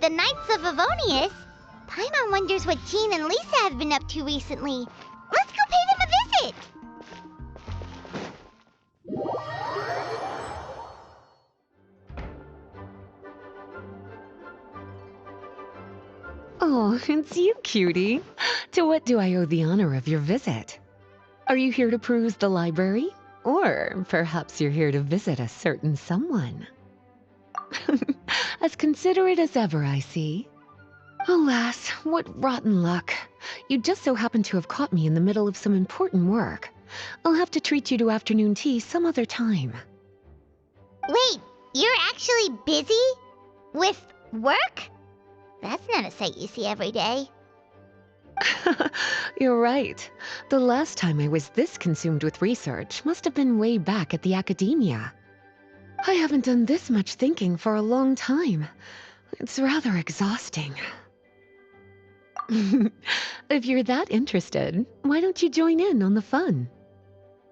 the Knights of Avonius. Paimon wonders what Jean and Lisa have been up to recently. Let's go pay them a visit! Oh, it's you, cutie. To what do I owe the honor of your visit? Are you here to peruse the library? Or perhaps you're here to visit a certain someone? As considerate as ever, I see. Alas, what rotten luck. You just so happen to have caught me in the middle of some important work. I'll have to treat you to afternoon tea some other time. Wait, you're actually busy? With work? That's not a sight you see every day. You're right. The last time I was this consumed with research must have been way back at the academia. I haven't done this much thinking for a long time. It's rather exhausting. If you're that interested, why don't you join in on the fun?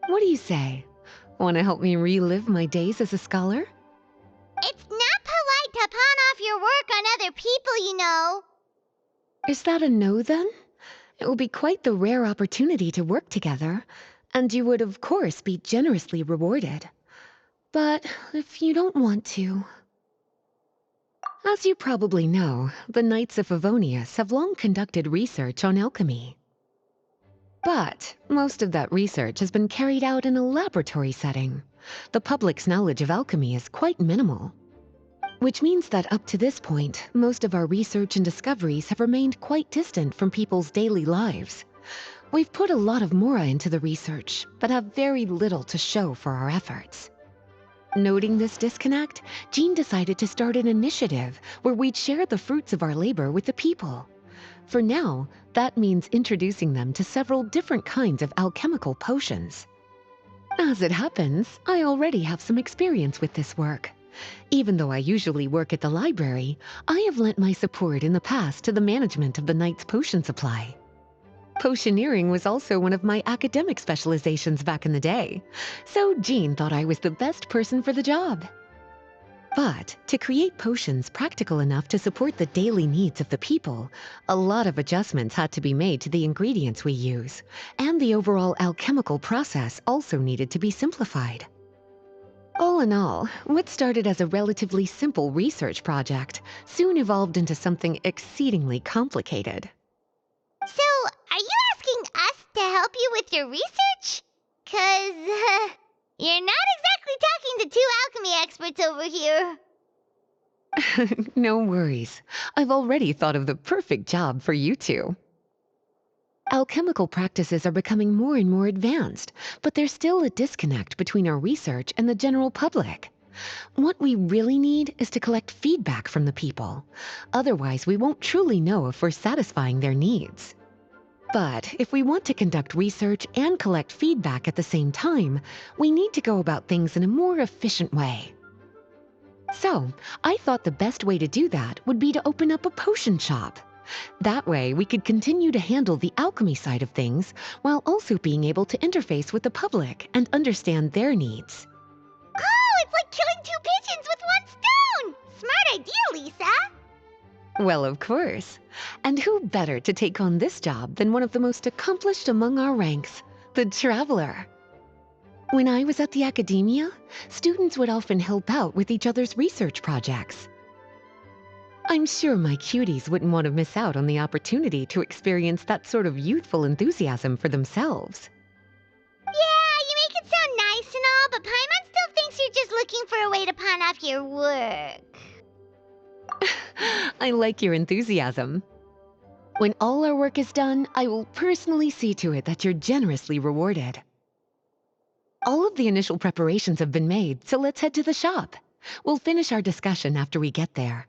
What do you say? Want to help me relive my days as a scholar? It's not polite to pawn off your work on other people, you know. Is that a no, then? It will be quite the rare opportunity to work together, and you would, of course, be generously rewarded. But if you don't want to... As you probably know, the Knights of Avonius have long conducted research on alchemy. But most of that research has been carried out in a laboratory setting. The public's knowledge of alchemy is quite minimal. Which means that up to this point, most of our research and discoveries have remained quite distant from people's daily lives. We've put a lot of mora into the research, but have very little to show for our efforts. Noting this disconnect, Jean decided to start an initiative where we'd share the fruits of our labor with the people. For now, that means introducing them to several different kinds of alchemical potions. As it happens, I already have some experience with this work. Even though I usually work at the library, I have lent my support in the past to the management of the Knight's potion supply. Potioneering was also one of my academic specializations back in the day, so Jean thought I was the best person for the job. But to create potions practical enough to support the daily needs of the people, a lot of adjustments had to be made to the ingredients we use, and the overall alchemical process also needed to be simplified. All in all, what started as a relatively simple research project soon evolved into something exceedingly complicated. So, are you asking us to help you with your research? 'Cause, you're not exactly talking to two alchemy experts over here. No worries. I've already thought of the perfect job for you two. Alchemical practices are becoming more and more advanced, but there's still a disconnect between our research and the general public. What we really need is to collect feedback from the people. Otherwise, we won't truly know if we're satisfying their needs. But if we want to conduct research and collect feedback at the same time, we need to go about things in a more efficient way. So, I thought the best way to do that would be to open up a potion shop. That way, we could continue to handle the alchemy side of things while also being able to interface with the public and understand their needs. Oh, it's like killing two pigeons with one stone! Smart idea, Lisa! Well, of course. And who better to take on this job than one of the most accomplished among our ranks, the Traveler? When I was at the academia, students would often help out with each other's research projects. I'm sure my cuties wouldn't want to miss out on the opportunity to experience that sort of youthful enthusiasm for themselves. Yeah, you make it sound nice and all, but Paimon still thinks you're just looking for a way to pawn off your work. I like your enthusiasm. When all our work is done, I will personally see to it that you're generously rewarded. All of the initial preparations have been made, so let's head to the shop. We'll finish our discussion after we get there.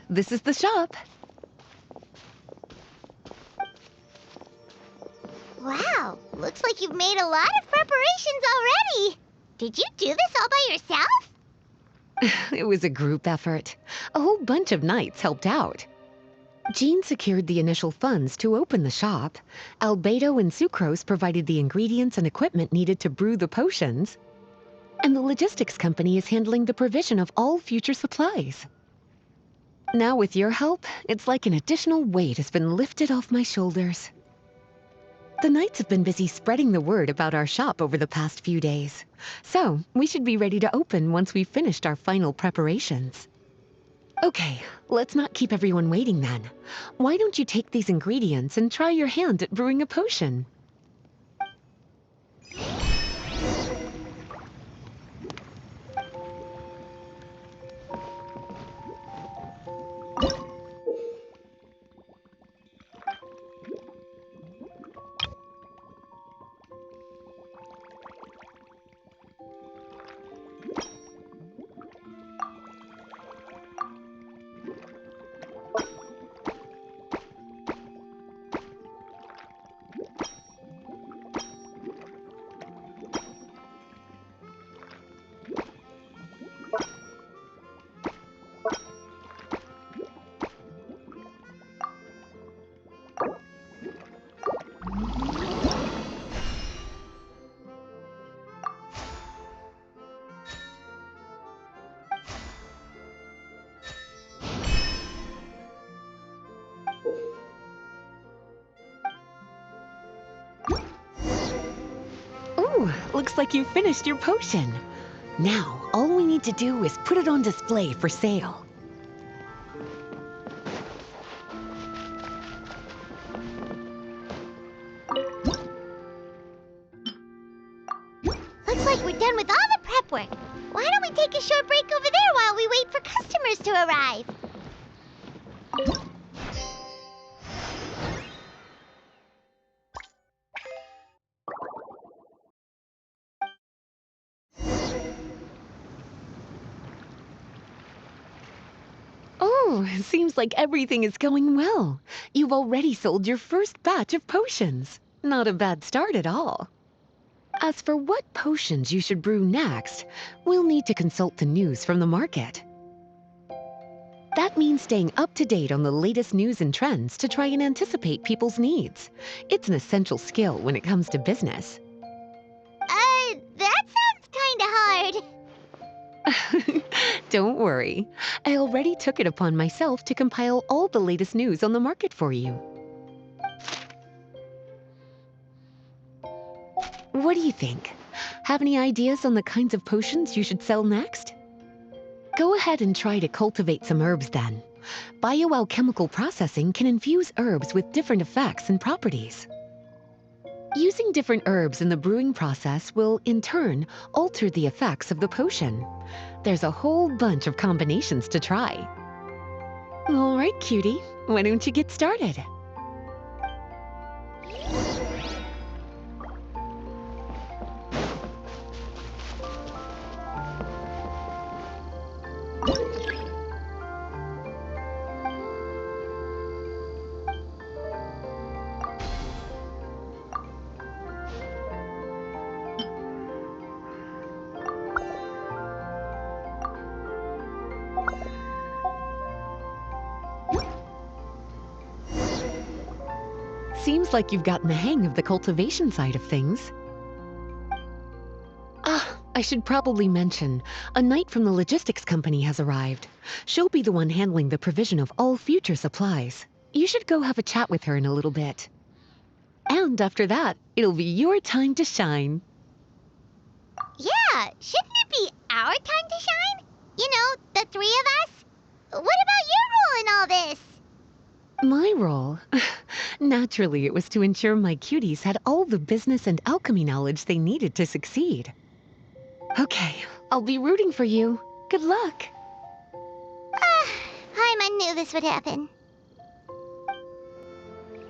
This is the shop. Wow, looks like you've made a lot of preparations already. Did you do this all by yourself? It was a group effort. A whole bunch of knights helped out. Jean secured the initial funds to open the shop. Beidou and Sucrose provided the ingredients and equipment needed to brew the potions. And the logistics company is handling the provision of all future supplies. Now with your help, it's like an additional weight has been lifted off my shoulders. The Knights have been busy spreading the word about our shop over the past few days. So, we should be ready to open once we've finished our final preparations. Okay, let's not keep everyone waiting then. Why don't you take these ingredients and try your hand at brewing a potion? Ooh, looks like you finished your potion. Now, all we need to do is put it on display for sale. Looks like we're done with all the prep work. Why don't we take a short break over there while we wait for customers to arrive? Oh, it seems like everything is going well. You've already sold your first batch of potions. Not a bad start at all. As for what potions you should brew next, we'll need to consult the news from the market. That means staying up to date on the latest news and trends to try and anticipate people's needs. It's an essential skill when it comes to business. That sounds kinda hard. Don't worry. I already took it upon myself to compile all the latest news on the market for you. What do you think? Have any ideas on the kinds of potions you should sell next? Go ahead and try to cultivate some herbs then. Bioalchemical processing can infuse herbs with different effects and properties. Using different herbs in the brewing process will, in turn, alter the effects of the potion. There's a whole bunch of combinations to try. All right, cutie, why don't you get started? Seems like you've gotten the hang of the cultivation side of things. I should probably mention, a knight from the logistics company has arrived. She'll be the one handling the provision of all future supplies. You should go have a chat with her in a little bit. And after that, it'll be your time to shine. Yeah, shouldn't it be our time to shine? You know, the three of us? What about your role in all this? My role? Naturally, it was to ensure my cuties had all the business and alchemy knowledge they needed to succeed. Okay, I'll be rooting for you. Good luck. Paimon knew this would happen.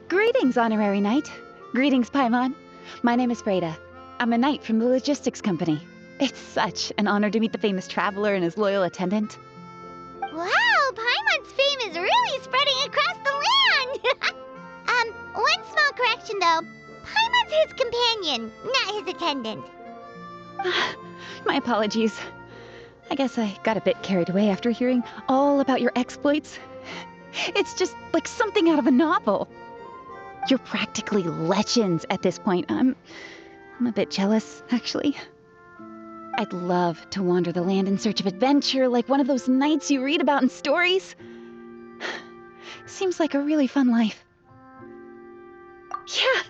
Greetings, Honorary Knight. Greetings, Paimon. My name is Freda. I'm a knight from the logistics company. It's such an honor to meet the famous traveler and his loyal attendant. Wow, Paimon's fame is really spreading across the land! One small correction though. Paimon's his companion, not his attendant. My apologies. I guess I got a bit carried away after hearing all about your exploits. It's just like something out of a novel. You're practically legends at this point. I'm a bit jealous, actually. I'd love to wander the land in search of adventure like one of those knights you read about in stories. Seems like a really fun life. Yeah,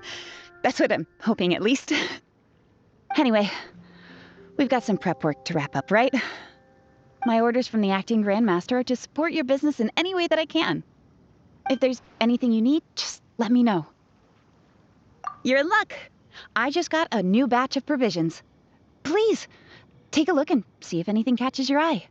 that's what I'm hoping at least. Anyway, we've got some prep work to wrap up, right? My orders from the acting grandmaster are to support your business in any way that I can. If there's anything you need, just let me know. You're in luck. I just got a new batch of provisions. Please, take a look and see if anything catches your eye.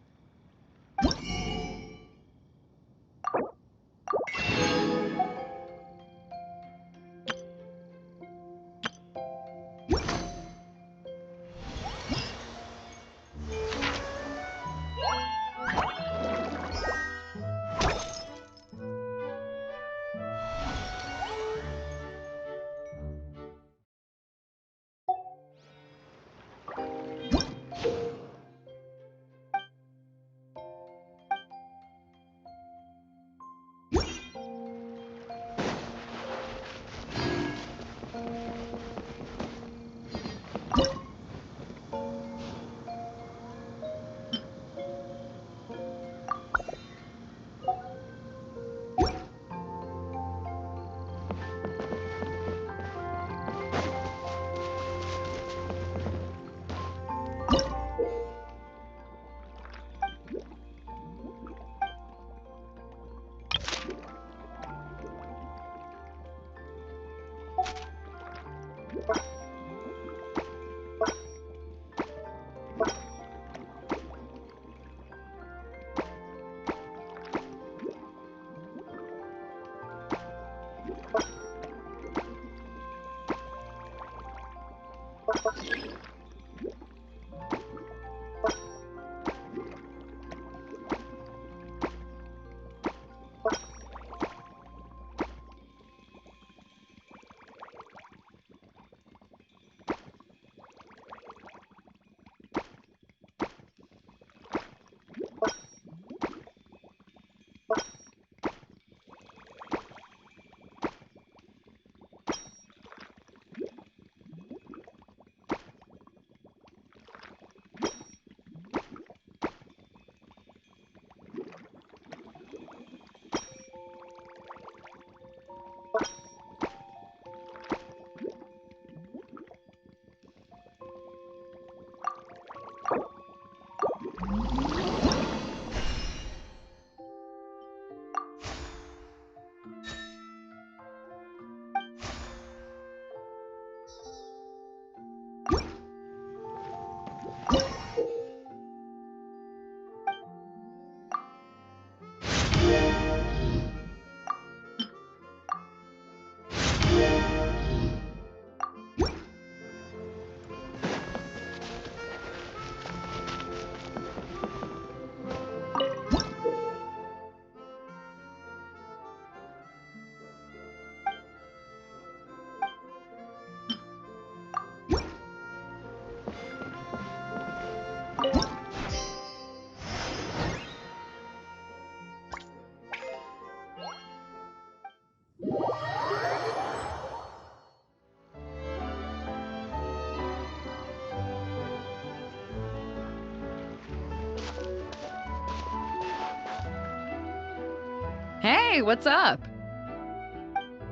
Hey, what's up?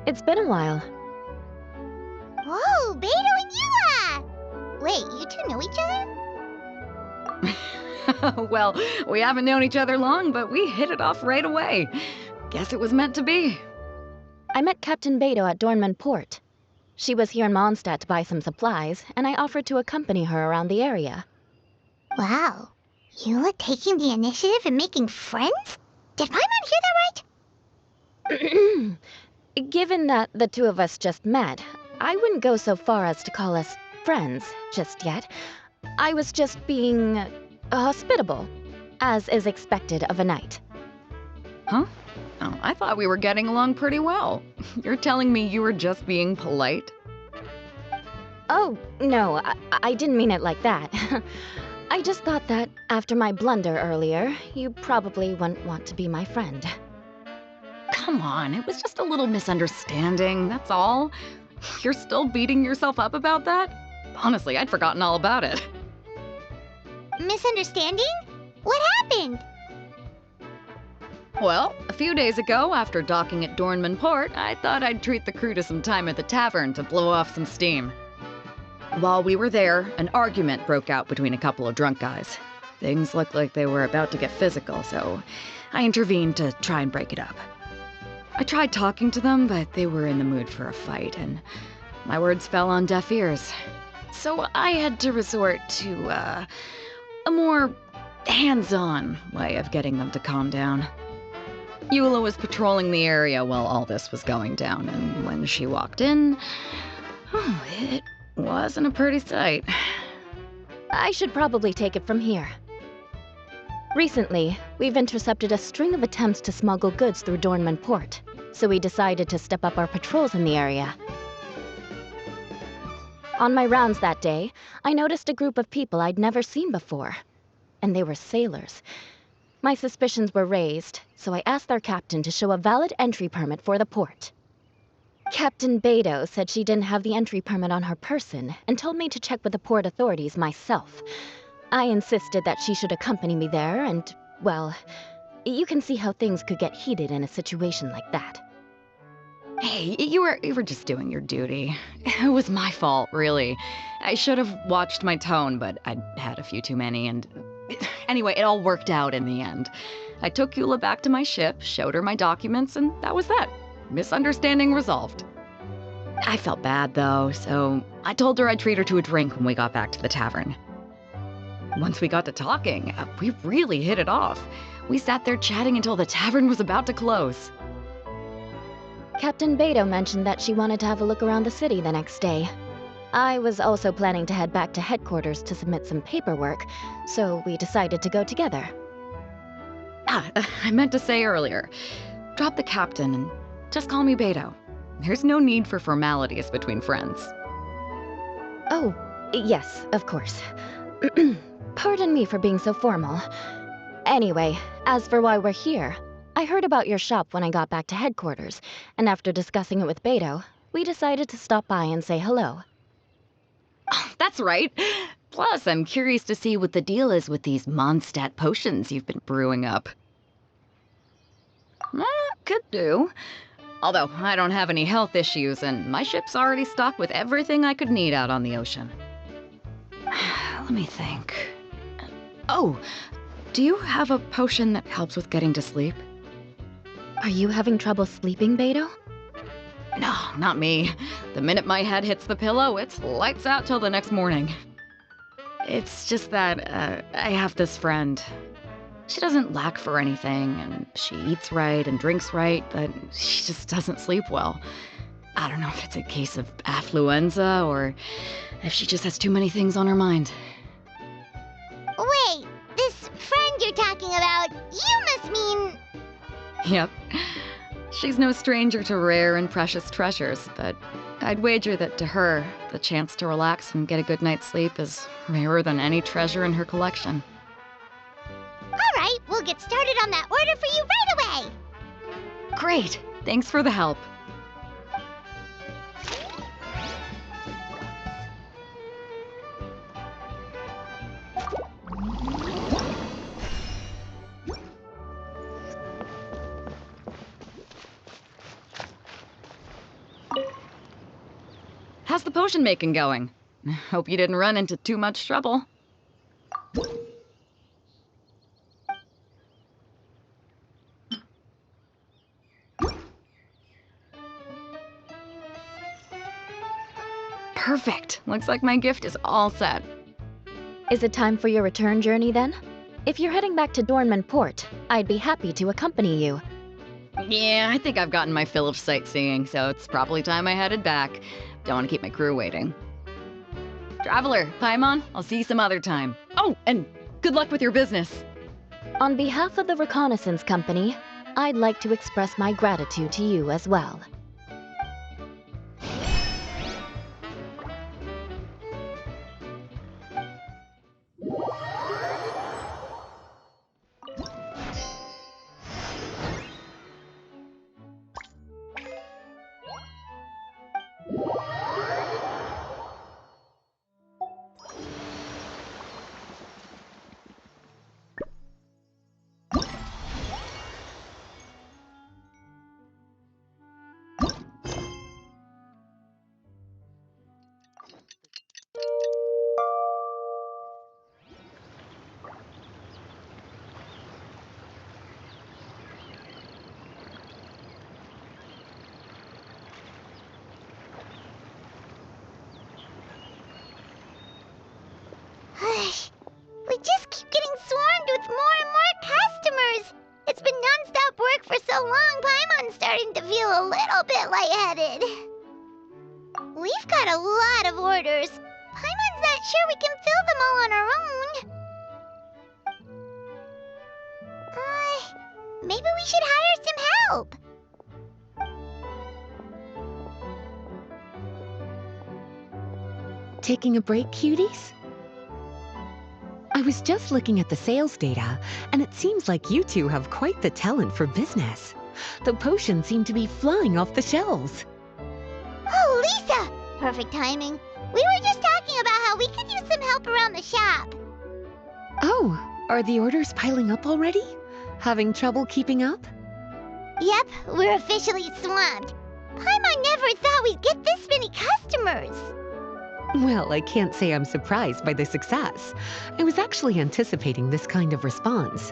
It's been a while. Whoa, Beidou and Eula! Wait, you two know each other? Well, we haven't known each other long, but we hit it off right away. Guess it was meant to be. I met Captain Beidou at Dornman Port. She was here in Mondstadt to buy some supplies, and I offered to accompany her around the area. Wow. Eula taking the initiative and making friends? Did Paimon hear that right? Given that the two of us just met, I wouldn't go so far as to call us friends just yet. I was just being hospitable, as is expected of a knight. Huh? Oh, I thought we were getting along pretty well. You're telling me you were just being polite? Oh, no, I didn't mean it like that. I just thought that after my blunder earlier, you probably wouldn't want to be my friend. come on, it was just a little misunderstanding, that's all. You're still beating yourself up about that? Honestly, I'd forgotten all about it. Misunderstanding? What happened? Well, a few days ago, after docking at Dornman Port, I thought I'd treat the crew to some time at the tavern to blow off some steam. While we were there, an argument broke out between a couple of drunk guys. Things looked like they were about to get physical, so I intervened to try and break it up. I tried talking to them, but they were in the mood for a fight, and my words fell on deaf ears. So I had to resort to, a more hands-on way of getting them to calm down. Eula was patrolling the area while all this was going down, and when she walked in, it wasn't a pretty sight. I should probably take it from here. Recently, we've intercepted a string of attempts to smuggle goods through Dornman Port, so we decided to step up our patrols in the area. On my rounds that day, I noticed a group of people I'd never seen before, and they were sailors. My suspicions were raised, so I asked their captain to show a valid entry permit for the port. Captain Beidou said she didn't have the entry permit on her person and told me to check with the port authorities myself. I insisted that she should accompany me there and, well, you can see how things could get heated in a situation like that. Hey, you were just doing your duty. It was my fault, really. I should have watched my tone, but I'd had a few too many, and anyway, it all worked out in the end. I took Eula back to my ship, showed her my documents, and that was that. Misunderstanding resolved. I felt bad, though, so I told her I'd treat her to a drink when we got back to the tavern. Once we got to talking, we really hit it off. We sat there chatting until the tavern was about to close. Captain Beidou mentioned that she wanted to have a look around the city the next day. I was also planning to head back to headquarters to submit some paperwork, so we decided to go together. I meant to say earlier, drop the captain and just call me Beidou. There's no need for formalities between friends. Oh, yes, of course. Pardon me for being so formal. Anyway, as for why we're here, I heard about your shop when I got back to headquarters, and after discussing it with Beidou, we decided to stop by and say hello. That's right. Plus, I'm curious to see what the deal is with these Mondstadt potions you've been brewing up. Could do. Although, I don't have any health issues, and my ship's already stocked with everything I could need out on the ocean. Let me think. Oh, do you have a potion that helps with getting to sleep? Are you having trouble sleeping, Beidou? No, not me. The minute my head hits the pillow, it's lights out till the next morning. It's just that, I have this friend. She doesn't lack for anything, and she eats right and drinks right, but she just doesn't sleep well. I don't know if it's a case of affluenza, or if she just has too many things on her mind. Wait, this friend you're talking about, you must mean... Yep. She's no stranger to rare and precious treasures, but I'd wager that to her, the chance to relax and get a good night's sleep is rarer than any treasure in her collection. All right, we'll get started on that order for you right away. Great! Thanks for the help. How's the potion making going? Hope you didn't run into too much trouble. Perfect. Looks like my gift is all set. Is it time for your return journey then? If you're heading back to Dornman Port, I'd be happy to accompany you. Yeah, I think I've gotten my fill of sightseeing, so it's probably time I headed back. Don't want to keep my crew waiting. Traveler, Paimon, I'll see you some other time. Oh, and good luck with your business. On behalf of the Reconnaissance Company, I'd like to express my gratitude to you as well. We just keep getting swarmed with more and more customers. It's been non-stop work for so long, Paimon's starting to feel a little bit lightheaded. We've got a lot of orders. Paimon's not sure we can fill them all on our own. Maybe we should hire some help. Taking a break, cuties? I was just looking at the sales data, and it seems like you two have quite the talent for business. The potions seem to be flying off the shelves. Oh, Lisa! Perfect timing. We were just talking about how we could use some help around the shop. Oh, are the orders piling up already? Having trouble keeping up? Yep, we're officially swamped. Paimon never thought we'd get this many customers. Well, I can't say I'm surprised by the success. I was actually anticipating this kind of response.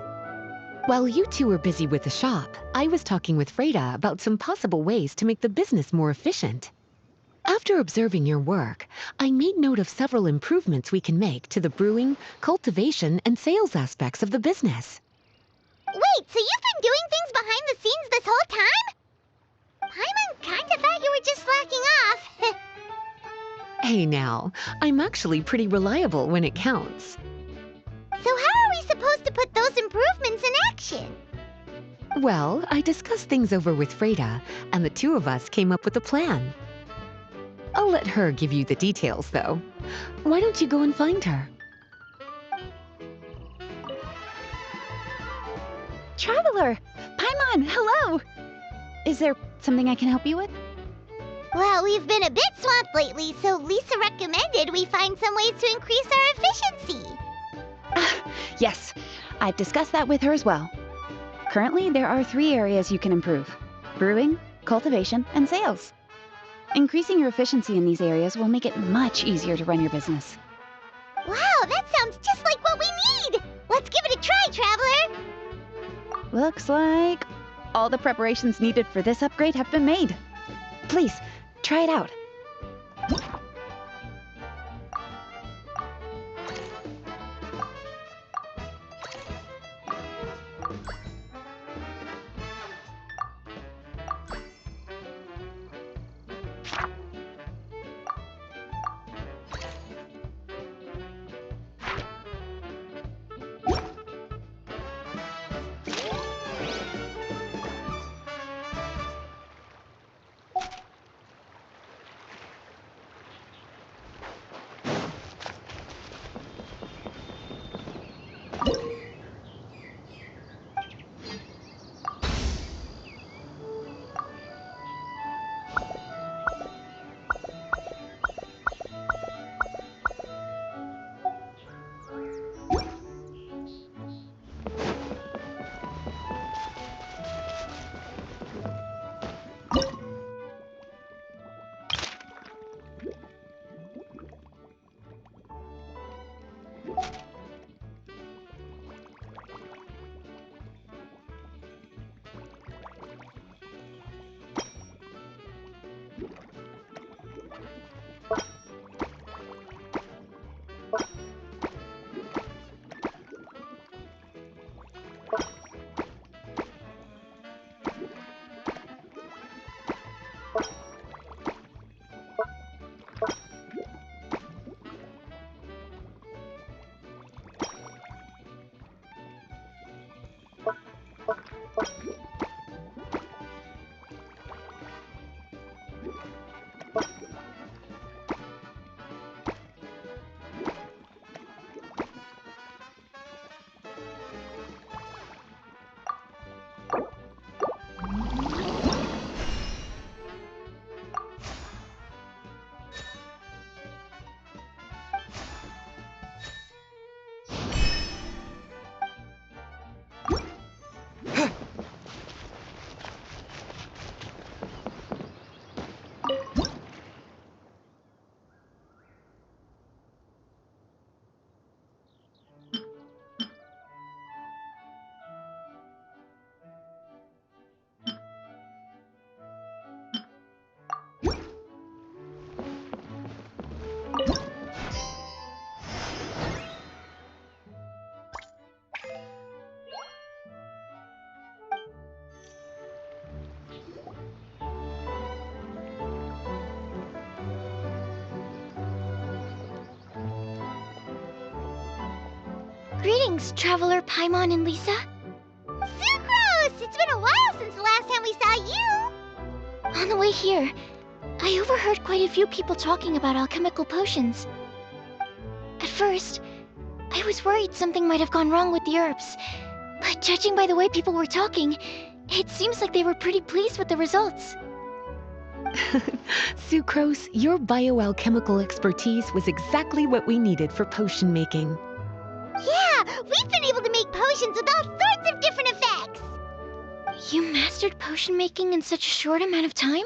While you two were busy with the shop, I was talking with Freda about some possible ways to make the business more efficient. After observing your work, I made note of several improvements we can make to the brewing, cultivation, and sales aspects of the business. Wait, so you've been doing things behind the scenes this whole time? Paimon kinda thought you were just slacking off. Hey now, I'm actually pretty reliable when it counts. So how are we supposed to put those improvements in action? Well, I discussed things over with Freda, and the two of us came up with a plan. I'll let her give you the details, though. Why don't you go and find her? Traveler! Paimon, hello! Is there something I can help you with? Well, we've been a bit swamped lately, so Lisa recommended we find some ways to increase our efficiency. Yes, I've discussed that with her as well. Currently, there are 3 areas you can improve: brewing, cultivation, and sales. Increasing your efficiency in these areas will make it much easier to run your business. Wow, that sounds just like what we need! Let's give it a try, Traveler! Looks like all the preparations needed for this upgrade have been made. Please, try it out. Greetings, Traveler Paimon and Lisa. Sucrose! It's been a while since the last time we saw you! On the way here, I overheard quite a few people talking about alchemical potions. At first, I was worried something might have gone wrong with the herbs, but judging by the way people were talking, it seems like they were pretty pleased with the results. Sucrose, your bioalchemical expertise was exactly what we needed for potion making. Yeah, we've been able to make potions with all sorts of different effects! You mastered potion making in such a short amount of time?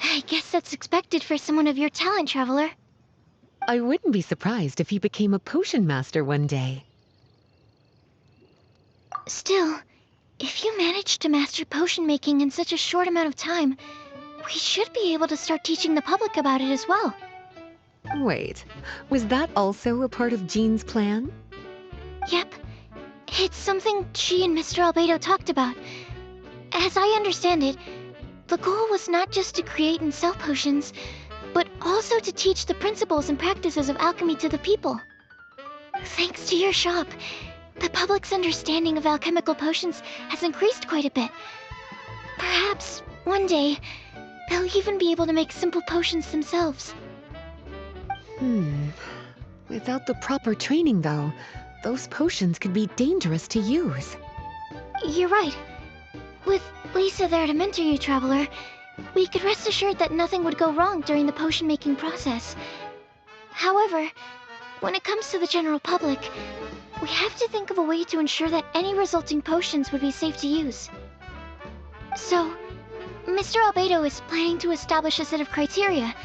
I guess that's expected for someone of your talent, Traveler. I wouldn't be surprised if you became a potion master one day. Still, if you managed to master potion making in such a short amount of time, we should be able to start teaching the public about it as well. Wait, was that also a part of Jean's plan? Yep. It's something she and Mr. Beidou talked about. As I understand it, the goal was not just to create and sell potions, but also to teach the principles and practices of alchemy to the people. Thanks to your shop, the public's understanding of alchemical potions has increased quite a bit. Perhaps, one day, they'll even be able to make simple potions themselves. Without the proper training, though, those potions could be dangerous to use. You're right. With Lisa there to mentor you, Traveler, we could rest assured that nothing would go wrong during the potion-making process. However, when it comes to the general public, we have to think of a way to ensure that any resulting potions would be safe to use. So, Mr. Beidou is planning to establish a set of criteria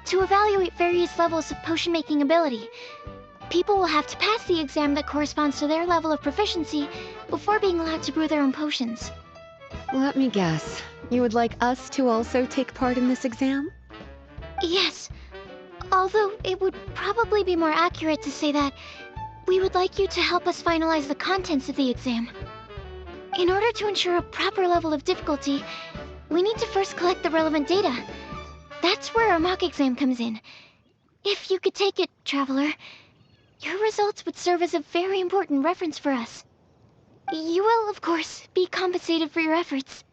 to evaluate various levels of potion-making ability. People will have to pass the exam that corresponds to their level of proficiency before being allowed to brew their own potions. Let me guess. You would like us to also take part in this exam? Yes, although it would probably be more accurate to say that we would like you to help us finalize the contents of the exam. In order to ensure a proper level of difficulty, we need to first collect the relevant data. That's where our mock exam comes in. If you could take it, Traveler, your results would serve as a very important reference for us. You will, of course, be compensated for your efforts.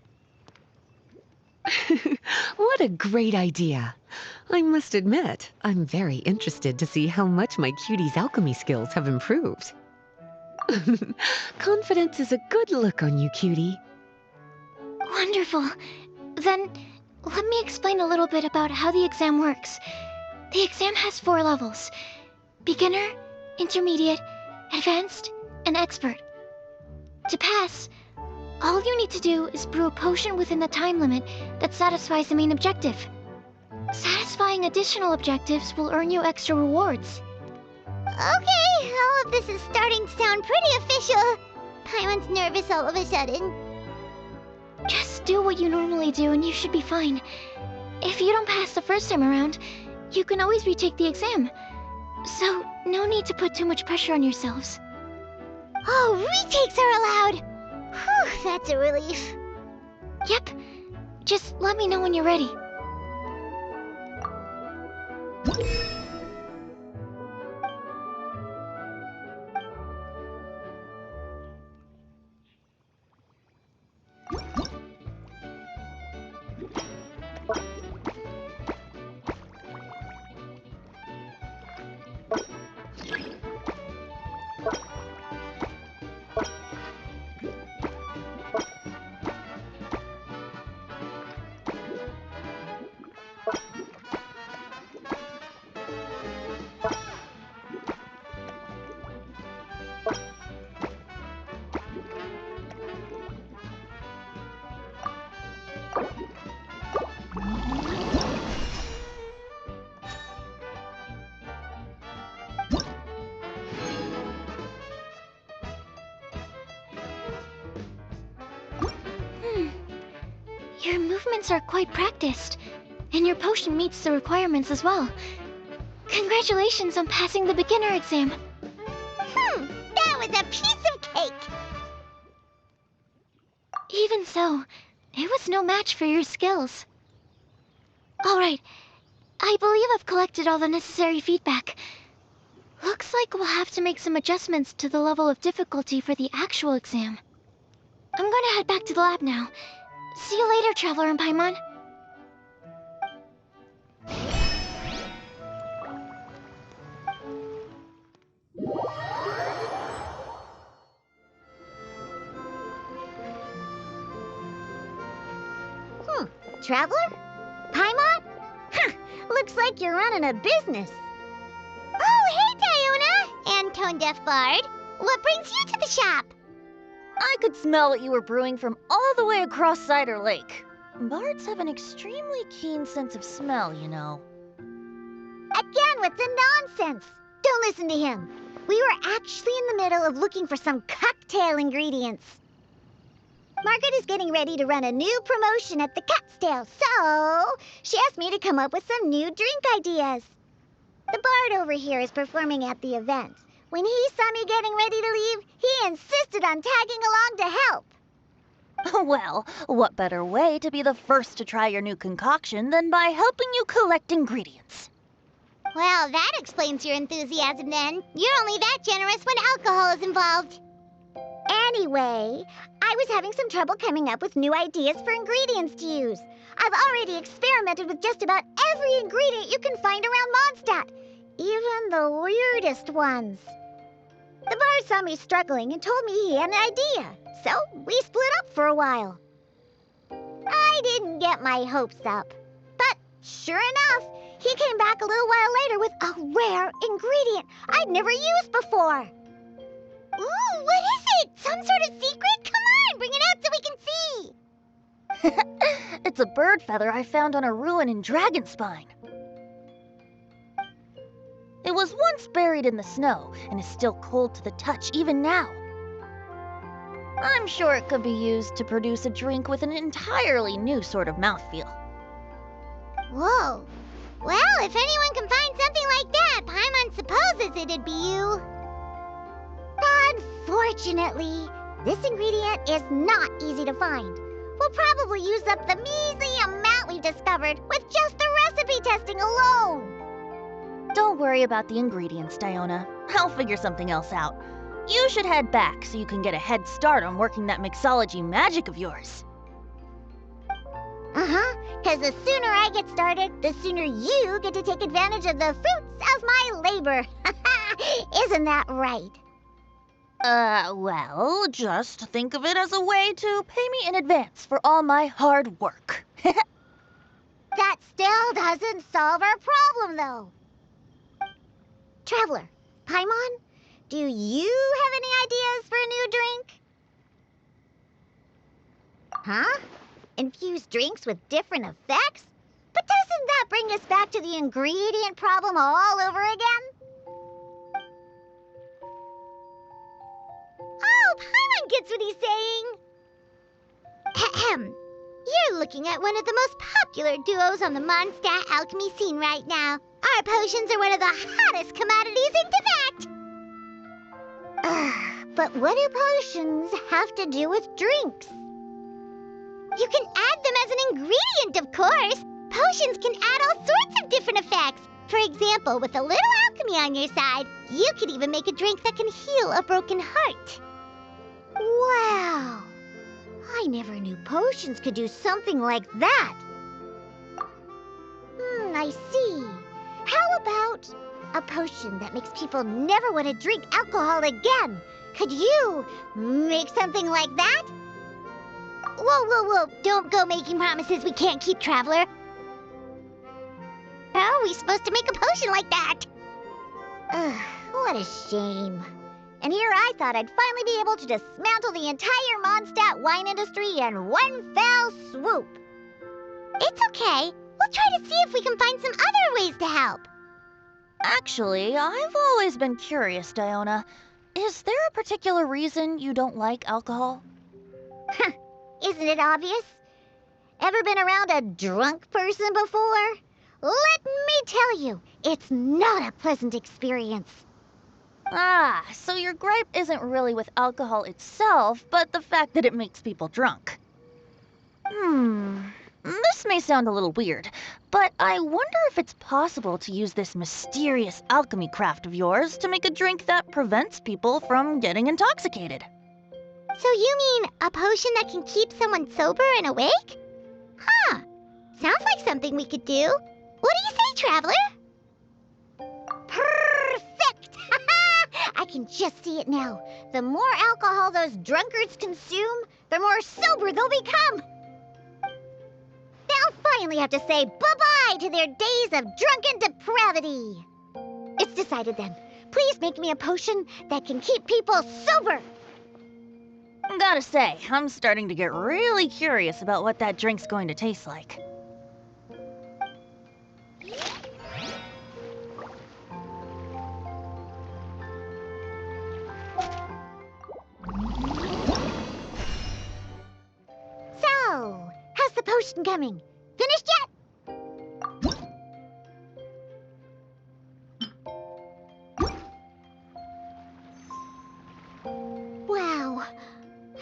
What a great idea! I must admit, I'm very interested to see how much my cutie's alchemy skills have improved. Confidence is a good look on you, cutie. Wonderful. Then, let me explain a little bit about how the exam works. The exam has 4 levels: beginner, intermediate, advanced, and expert. To pass, all you need to do is brew a potion within the time limit that satisfies the main objective. Satisfying additional objectives will earn you extra rewards. Okay, all of this is starting to sound pretty official. Paimon's nervous all of a sudden. Just do what you normally do and you should be fine. If you don't pass the first time around, you can always retake the exam. So, no need to put too much pressure on yourselves. Oh, retakes are allowed! Whew, that's a relief. Yep. Just let me know when you're ready. Your movements are quite practiced, and your potion meets the requirements as well. Congratulations on passing the beginner exam. That was a piece of cake! Even so, it was no match for your skills. Alright, I believe I've collected all the necessary feedback. Looks Looks like we'll have to make some adjustments to the level of difficulty for the actual exam. I'm gonna head back to the lab now. See you later, Traveler and Paimon. Traveler? Paimon? Huh, looks like you're running a business. Oh, hey, Diona! And tone-deaf bard. What brings you to the shop? I could smell what you were brewing from all the way across Cider Lake. Bards have an extremely keen sense of smell, you know. Again with the nonsense! Don't listen to him. We were actually in the middle of looking for some cocktail ingredients. Margaret is getting ready to run a new promotion at the Catstail, so she asked me to come up with some new drink ideas. The bard over here is performing at the event. When he saw me getting ready to leave, he insisted on tagging along to help. Well, what better way to be the first to try your new concoction than by helping you collect ingredients? Well, that explains your enthusiasm then. You're only that generous when alcohol is involved. Anyway, I was having some trouble coming up with new ideas for ingredients to use. I've already experimented with just about every ingredient you can find around Mondstadt, even the weirdest ones. The bar saw me struggling and told me he had an idea, so we split up for a while. I didn't get my hopes up, but sure enough, he came back a little while later with a rare ingredient I'd never used before. Ooh, what is it? Some sort of secret? Come on, bring it out so we can see. It's a bird feather I found on a ruin in Dragonspine. It was once buried in the snow and is still cold to the touch even now. I'm sure it could be used to produce a drink with an entirely new sort of mouthfeel. Whoa. Well, if anyone can find something like that, Paimon supposes it'd be you. Unfortunately, this ingredient is not easy to find. We'll probably use up the measly amount we've discovered with just the recipe testing alone. Don't worry about the ingredients, Diona. I'll figure something else out. You should head back so you can get a head start on working that mixology magic of yours. Because the sooner I get started, the sooner you get to take advantage of the fruits of my labor. Isn't that right? Well, just think of it as a way to pay me in advance for all my hard work. That still doesn't solve our problem, though. Traveler, Paimon, do you have any ideas for a new drink? Huh? Infuse drinks with different effects? But doesn't that bring us back to the ingredient problem all over again? Oh, Paimon gets what he's saying. Ahem. You're looking at one of the most popular duos on the Mondstadt alchemy scene right now. Our potions are one of the hottest commodities in Tibet. But what do potions have to do with drinks? You can add them as an ingredient, of course. Potions can add all sorts of different effects. For example, with a little alchemy on your side, you could even make a drink that can heal a broken heart. Wow! I never knew potions could do something like that. I see. How about a potion that makes people never want to drink alcohol again? Could you make something like that? Whoa. Don't go making promises we can't keep, Traveler. How are we supposed to make a potion like that? What a shame. And here I thought I'd finally be able to dismantle the entire Mondstadt wine industry in one fell swoop. It's okay. We'll try to see if we can find some other ways to help. Actually, I've always been curious, Diona. Is there a particular reason you don't like alcohol? Isn't it obvious? Ever been around a drunk person before? Let me tell you, it's not a pleasant experience. Ah, so your gripe isn't really with alcohol itself, but the fact that it makes people drunk. This may sound a little weird, but I wonder if it's possible to use this mysterious alchemy craft of yours to make a drink that prevents people from getting intoxicated. So you mean a potion that can keep someone sober and awake? Huh. Sounds like something we could do. What do you say, Traveler? Perfect! I can just see it now. The more alcohol those drunkards consume, the more sober they'll become. They'll finally have to say bye-bye to their days of drunken depravity. It's decided then. Please make me a potion that can keep people sober. Gotta say, I'm starting to get really curious about what that drink's going to taste like. So, how's the potion coming? Finished yet? Wow.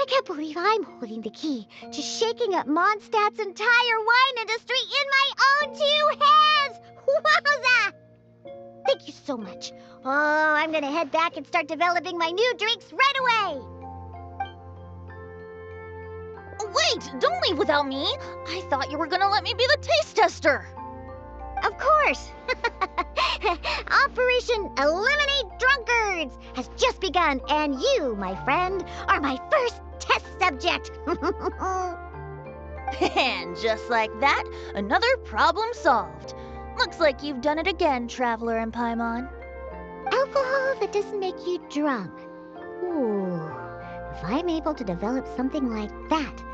I can't believe I'm holding the key to shaking up Mondstadt's entire wine industry in my own two hands! Wowza! Thank you so much. Oh, I'm gonna head back and start developing my new drinks right away! Wait, don't leave without me! I thought you were gonna let me be the taste tester! Of course! Operation Eliminate Drunkards has just begun, and you, my friend, are my first test subject! And just like that, another problem solved. Looks like you've done it again, Traveler and Paimon. Alcohol that doesn't make you drunk. Ooh, if I'm able to develop something like that,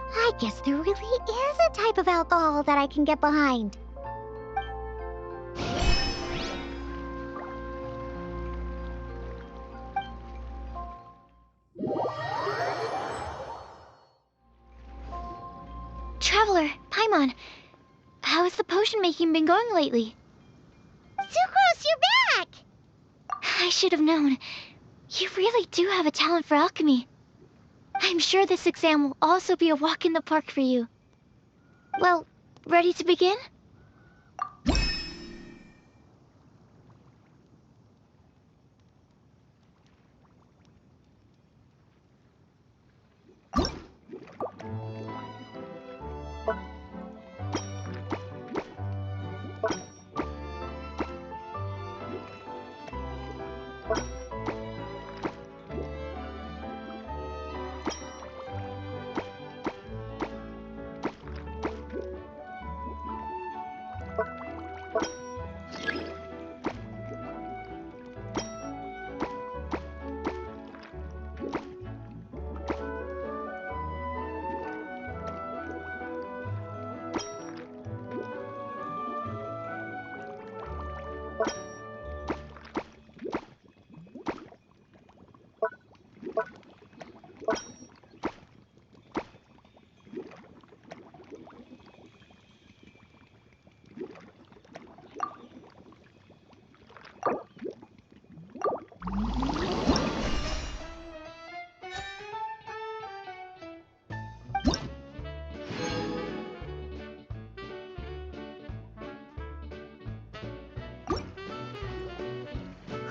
I guess there really is a type of alcohol that I can get behind. Traveler, Paimon, how has the potion making been going lately? Sucrose, you're back! I should have known. You really do have a talent for alchemy. I'm sure this exam will also be a walk in the park for you. Well, ready to begin?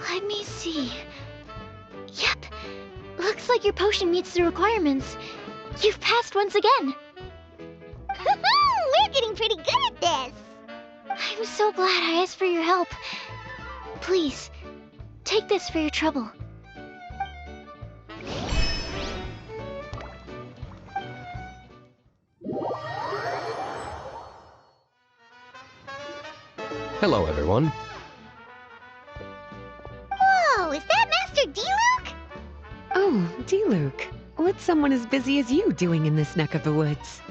Let me see. Yep. Looks like your potion meets the requirements. You've passed once again. We're getting pretty good at this! I'm so glad I asked for your help. Please, take this for your trouble. Hello, everyone. Whoa, is that Master Diluc? Oh, Diluc. What's someone as busy as you doing in this neck of the woods?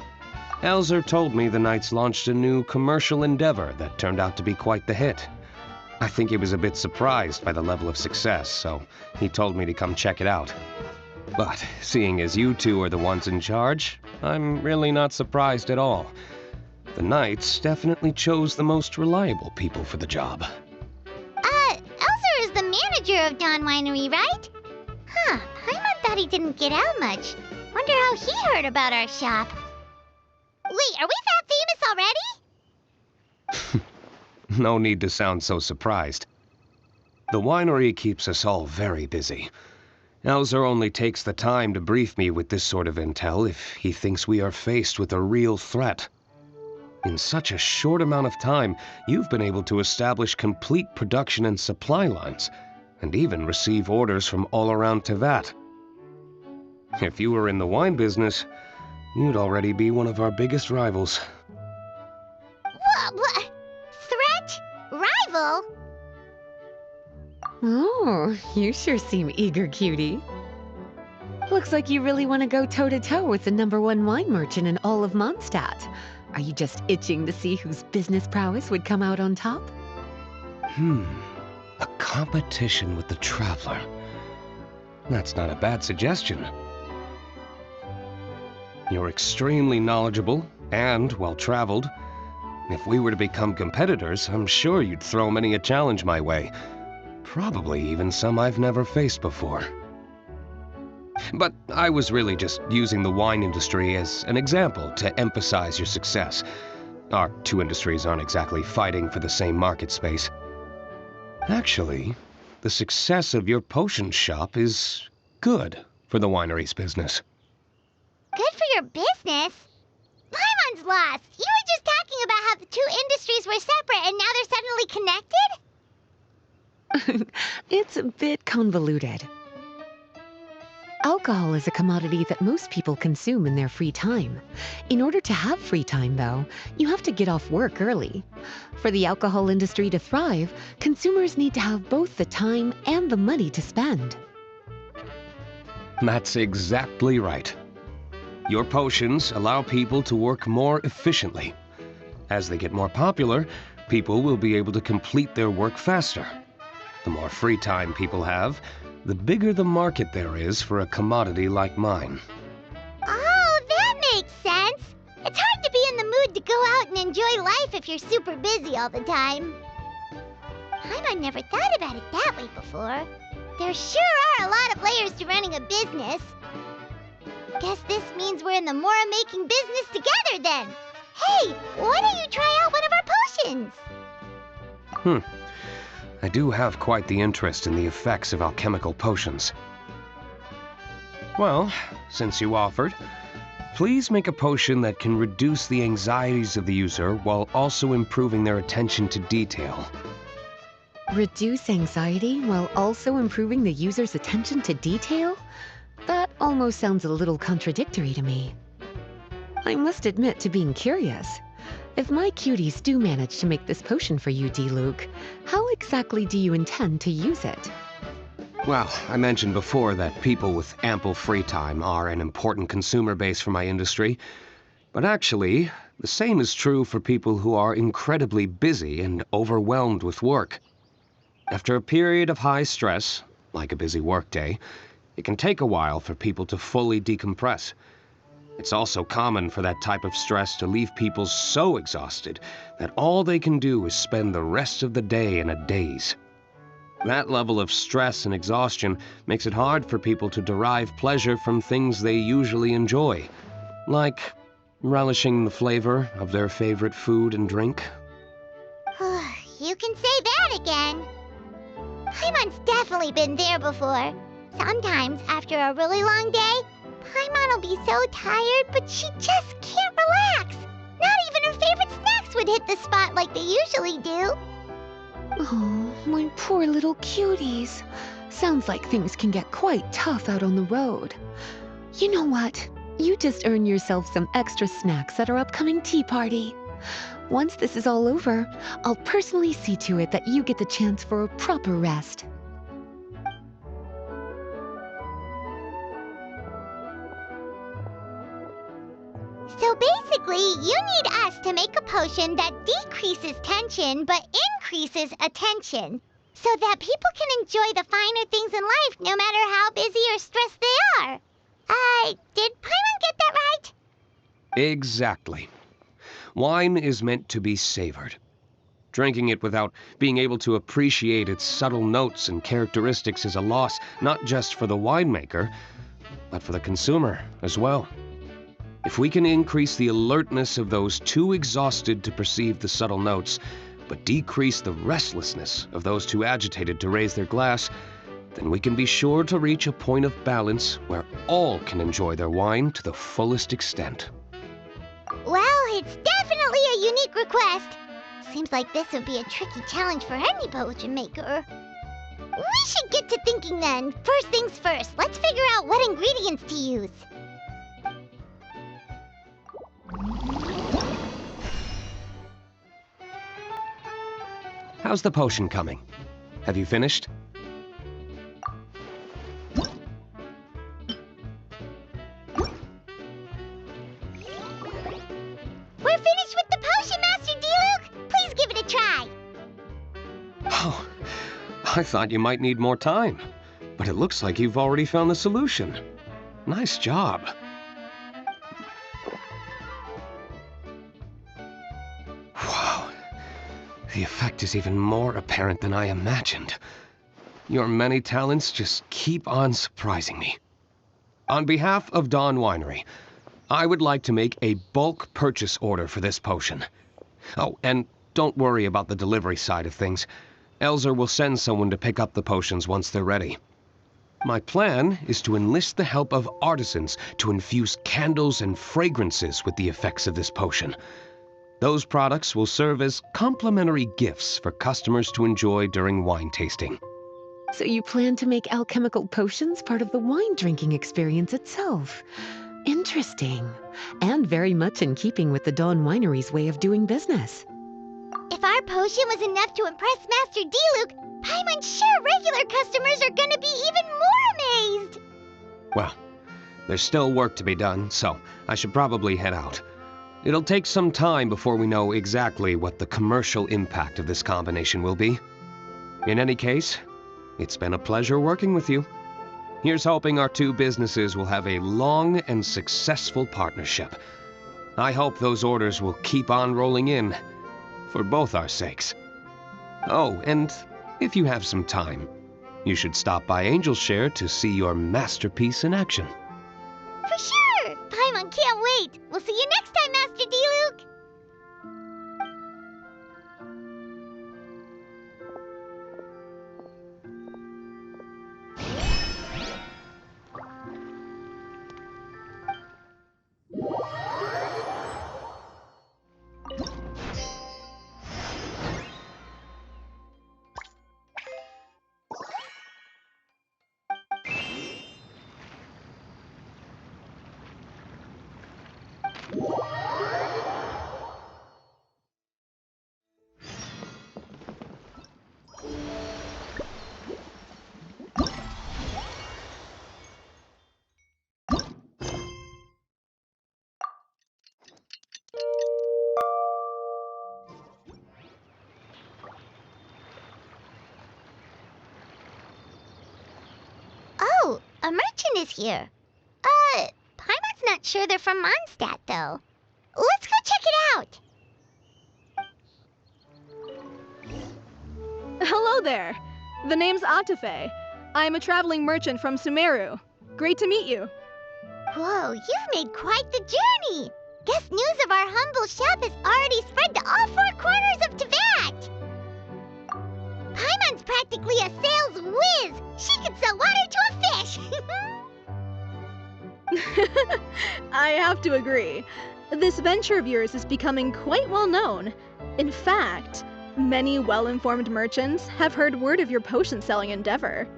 Elzer told me the Knights launched a new commercial endeavor that turned out to be quite the hit. I think he was a bit surprised by the level of success, so he told me to come check it out. But seeing as you two are the ones in charge, I'm really not surprised at all. The Knights definitely chose the most reliable people for the job. Elzer is the manager of Dawn Winery, right? Huh, Paimon thought he didn't get out much. Wonder how he heard about our shop. Wait, are we that famous already? No need to sound so surprised. The winery keeps us all very busy. Elzer only takes the time to brief me with this sort of intel if he thinks we are faced with a real threat. In such a short amount of time, you've been able to establish complete production and supply lines, and even receive orders from all around Tevat. If you were in the wine business, you'd already be one of our biggest rivals. What? Threat? Rival? Oh, you sure seem eager, cutie. Looks like you really want to go toe-to-toe with the #1 wine merchant in all of Mondstadt. Are you just itching to see whose business prowess would come out on top? A competition with the Traveler. That's not a bad suggestion. You're extremely knowledgeable and well-traveled. If we were to become competitors, I'm sure you'd throw many a challenge my way. Probably even some I've never faced before. But I was really just using the wine industry as an example to emphasize your success. Our two industries aren't exactly fighting for the same market space. Actually, the success of your potion shop is good for the winery's business. Good for your business? Paimon's lost! You were just talking about how the two industries were separate and now they're suddenly connected? It's a bit convoluted. Alcohol is a commodity that most people consume in their free time. In order to have free time, though, you have to get off work early. For the alcohol industry to thrive, consumers need to have both the time and the money to spend. That's exactly right. Your potions allow people to work more efficiently. As they get more popular, people will be able to complete their work faster. The more free time people have, the bigger the market there is for a commodity like mine. Oh, that makes sense! It's hard to be in the mood to go out and enjoy life if you're super busy all the time. Paimon never thought about it that way before. There sure are a lot of layers to running a business. Guess this means we're in the Mora-making business together then. Hey, why don't you try out one of our potions? I do have quite the interest in the effects of alchemical potions. Well, since you offered, please make a potion that can reduce the anxieties of the user while also improving their attention to detail. Reduce anxiety while also improving the user's attention to detail? That almost sounds a little contradictory to me. I must admit to being curious. If my cuties do manage to make this potion for you, Diluc, how exactly do you intend to use it? Well, I mentioned before that people with ample free time are an important consumer base for my industry. But actually, the same is true for people who are incredibly busy and overwhelmed with work. After a period of high stress, like a busy workday, it can take a while for people to fully decompress. It's also common for that type of stress to leave people so exhausted that all they can do is spend the rest of the day in a daze. That level of stress and exhaustion makes it hard for people to derive pleasure from things they usually enjoy, like relishing the flavor of their favorite food and drink. You can say that again. Paimon's definitely been there before. Sometimes, after a really long day, Paimon will be so tired, but she just can't relax. Not even her favorite snacks would hit the spot like they usually do. Oh, my poor little cuties. Sounds like things can get quite tough out on the road. You know what? You just earn yourself some extra snacks at our upcoming tea party. Once this is all over, I'll personally see to it that you get the chance for a proper rest. So basically, you need us to make a potion that decreases tension but increases attention, so that people can enjoy the finer things in life no matter how busy or stressed they are. Did Paimon get that right? Exactly. Wine is meant to be savored. Drinking it without being able to appreciate its subtle notes and characteristics is a loss not just for the winemaker, but for the consumer as well. If we can increase the alertness of those too exhausted to perceive the subtle notes, but decrease the restlessness of those too agitated to raise their glass, then we can be sure to reach a point of balance where all can enjoy their wine to the fullest extent. Well, it's definitely a unique request. Seems like this would be a tricky challenge for any potion maker. We should get to thinking then. First things first, let's figure out what ingredients to use. How's the potion coming? Have you finished? We're finished with the potion, Master Diluc! Please give it a try! Oh, I thought you might need more time, but it looks like you've already found the solution. Nice job. Wow, the effect is even more apparent than I imagined. Your many talents just keep on surprising me. On behalf of Dawn Winery, I would like to make a bulk purchase order for this potion. Oh, and don't worry about the delivery side of things. Elzer will send someone to pick up the potions once they're ready. My plan is to enlist the help of artisans to infuse candles and fragrances with the effects of this potion. Those products will serve as complimentary gifts for customers to enjoy during wine tasting. So you plan to make alchemical potions part of the wine drinking experience itself. Interesting. And very much in keeping with the Dawn Winery's way of doing business. If our potion was enough to impress Master Diluc, Paimon's sure regular customers are gonna be even more amazed! Well, there's still work to be done, so I should probably head out. It'll take some time before we know exactly what the commercial impact of this combination will be. In any case, it's been a pleasure working with you. Here's hoping our two businesses will have a long and successful partnership. I hope those orders will keep on rolling in, for both our sakes. Oh, and if you have some time, you should stop by Angel's Share to see your masterpiece in action. For sure! Paimon can't wait! We'll see you next time, Master Diluc! Oh, a merchant is here. Paimon's not sure they're from Mondstadt, though. Let's go check it out! Hello there. The name's Atafe. I'm a traveling merchant from Sumeru. Great to meet you. Whoa, you've made quite the journey! Guess news of our humble shop has already spread to all four corners of Teyvat! Paimon's practically a sales whiz! She could sell water to a fish! I have to agree. This venture of yours is becoming quite well known. In fact, many well-informed merchants have heard word of your potion-selling endeavor.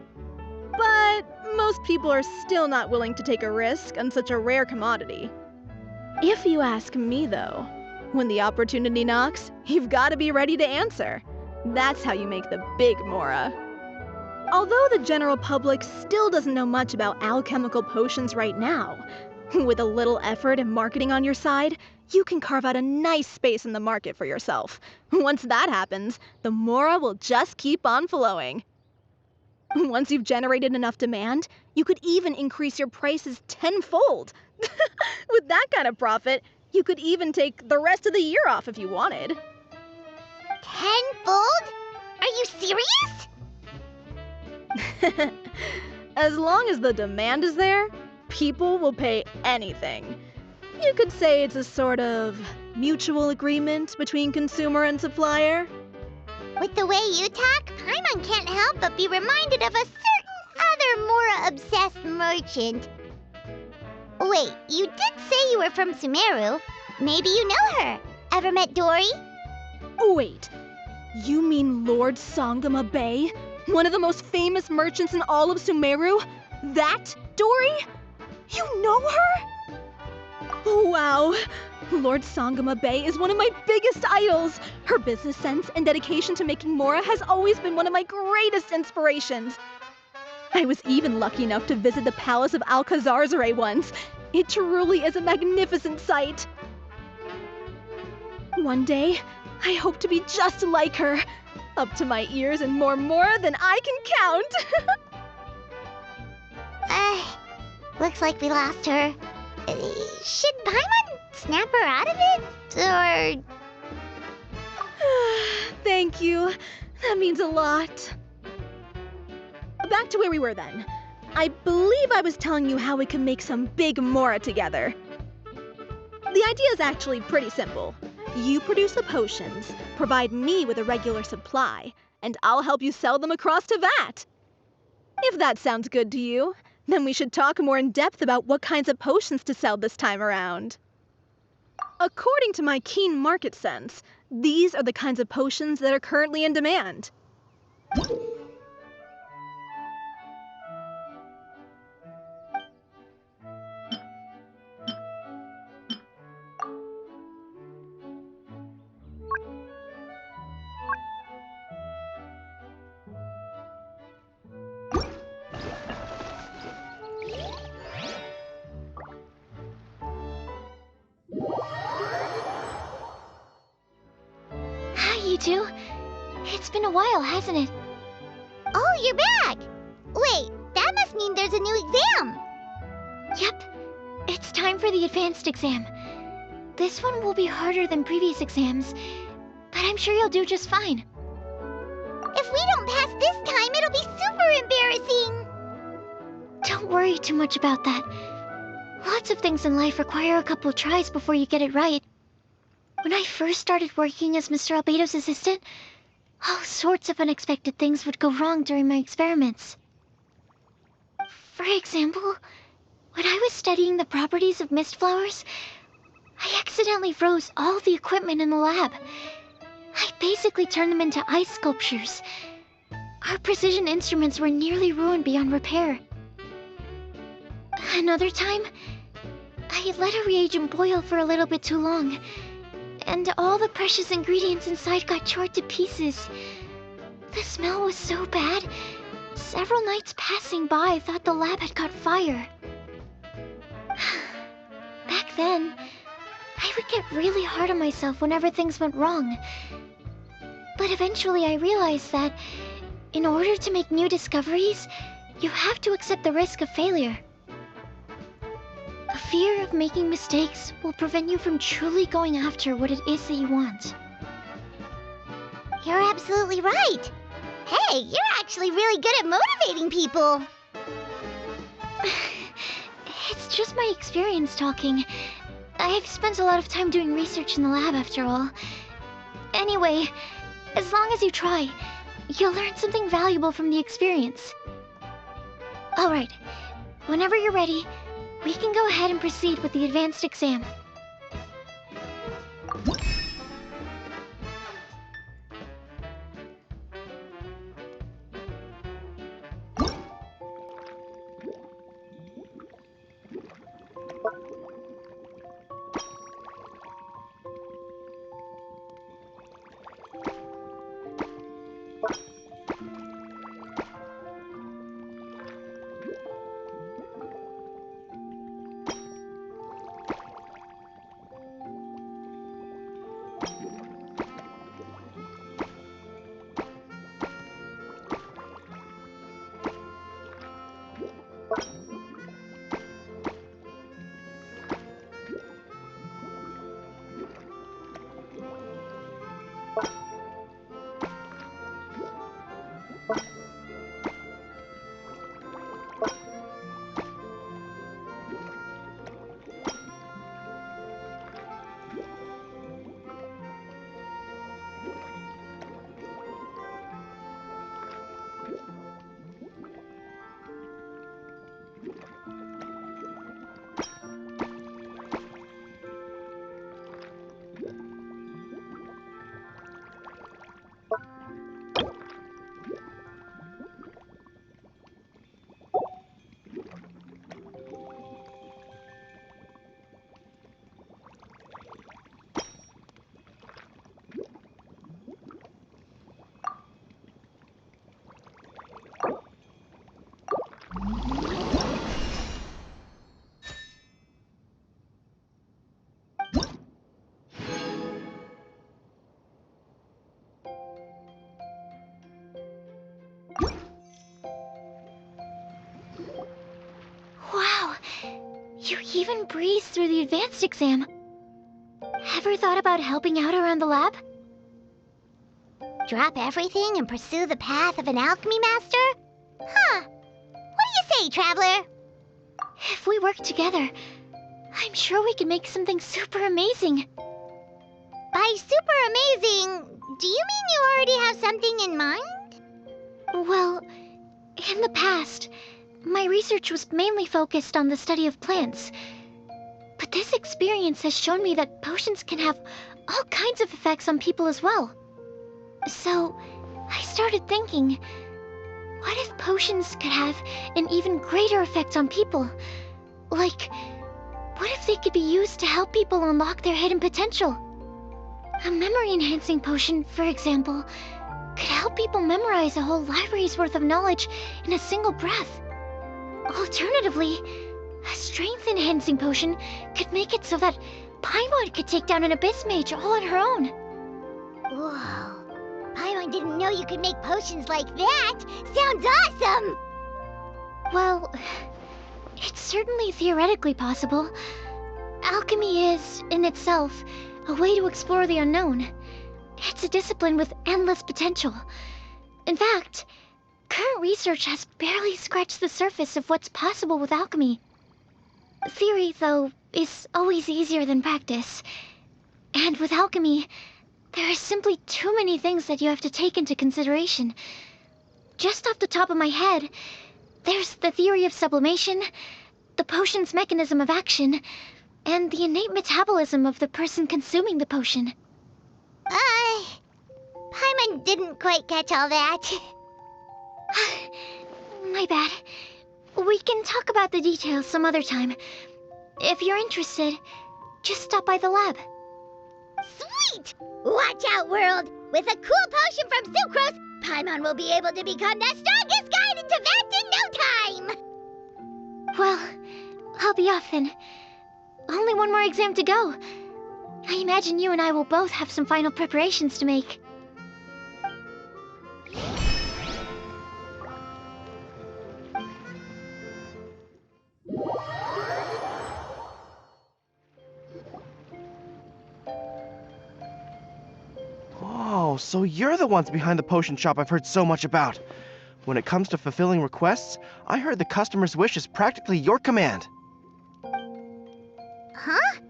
But most people are still not willing to take a risk on such a rare commodity. If you ask me, though, when the opportunity knocks, you've got to be ready to answer. That's how you make the big Mora. Although the general public still doesn't know much about alchemical potions right now, with a little effort and marketing on your side, you can carve out a nice space in the market for yourself. Once that happens, the Mora will just keep on flowing. Once you've generated enough demand, you could even increase your prices tenfold. With that kind of profit, you could even take the rest of the year off if you wanted. Tenfold? Are you serious? As long as the demand is there, people will pay anything. You could say it's a sort of mutual agreement between consumer and supplier. With the way you talk, Paimon can't help but be reminded of a certain other more obsessed merchant. Wait, you did say you were from Sumeru. Maybe you know her. Ever met Dory? Wait, you mean Lord Sangama Bay? One of the most famous merchants in all of Sumeru? That Dory? You know her? Wow. Lord Sangama Bay is one of my biggest idols. Her business sense and dedication to making Mora has always been one of my greatest inspirations. I was even lucky enough to visit the Palace of Alcazarzaray once. It truly is a magnificent sight. One day, I hope to be just like her. Up to my ears in more Mora than I can count. Looks like we lost her. Should Paimon snap her out of it? Or... Thank you. That means a lot. Back to where we were then. I believe I was telling you how we can make some big Mora together. The idea is actually pretty simple. You produce the potions, provide me with a regular supply, and I'll help you sell them across to Vat. If that sounds good to you, then we should talk more in depth about what kinds of potions to sell this time around. According to my keen market sense, these are the kinds of potions that are currently in demand. Hi, you two. It's been a while, hasn't it? Oh, you're back! Wait, that must mean there's a new exam! Yep. It's time for the advanced exam. This one will be harder than previous exams, but I'm sure you'll do just fine. If we don't pass this time, it'll be super embarrassing! Don't worry too much about that. Lots of things in life require a couple tries before you get it right. When I first started working as Mr. Albeido's assistant, all sorts of unexpected things would go wrong during my experiments. For example, when I was studying the properties of mist flowers, I accidentally froze all the equipment in the lab. I basically turned them into ice sculptures. Our precision instruments were nearly ruined beyond repair. Another time, I let a reagent boil for a little bit too long, and all the precious ingredients inside got charred to pieces. The smell was so bad, several nights passing by thought the lab had caught fire. Back then, I would get really hard on myself whenever things went wrong. But eventually I realized that, in order to make new discoveries, you have to accept the risk of failure. A fear of making mistakes will prevent you from truly going after what it is that you want. You're absolutely right! Hey, you're actually really good at motivating people! It's just my experience talking. I've spent a lot of time doing research in the lab after all. Anyway, as long as you try, you'll learn something valuable from the experience. Alright, whenever you're ready, we can go ahead and proceed with the advanced exam. You even breezed through the advanced exam. Ever thought about helping out around the lab? Drop everything and pursue the path of an alchemy master? Huh. What do you say, Traveler? If we work together, I'm sure we can make something super amazing. By super amazing, do you mean you already have something in mind? Well, in the past, my research was mainly focused on the study of plants. But this experience has shown me that potions can have all kinds of effects on people as well. So, I started thinking, what if potions could have an even greater effect on people? Like, what if they could be used to help people unlock their hidden potential? A memory-enhancing potion, for example, could help people memorize a whole library's worth of knowledge in a single breath. Alternatively, a strength-enhancing potion could make it so that Paimon could take down an Abyss Mage all on her own. Whoa. Paimon didn't know you could make potions like that! Sounds awesome! Well, it's certainly theoretically possible. Alchemy is, in itself, a way to explore the unknown. It's a discipline with endless potential. In fact, current research has barely scratched the surface of what's possible with alchemy. Theory, though, is always easier than practice. And with alchemy, there are simply too many things that you have to take into consideration. Just off the top of my head, there's the theory of sublimation, the potion's mechanism of action, and the innate metabolism of the person consuming the potion. Paimon didn't quite catch all that. My bad. We can talk about the details some other time. If you're interested, just stop by the lab. Sweet! Watch out, world! With a cool potion from Sucrose, Paimon will be able to become the strongest guide into Venti in no time! Well, I'll be off then. Only one more exam to go. I imagine you and I will both have some final preparations to make. Oh, so you're the ones behind the potion shop I've heard so much about. When it comes to fulfilling requests, I heard the customer's wish is practically your command. Huh?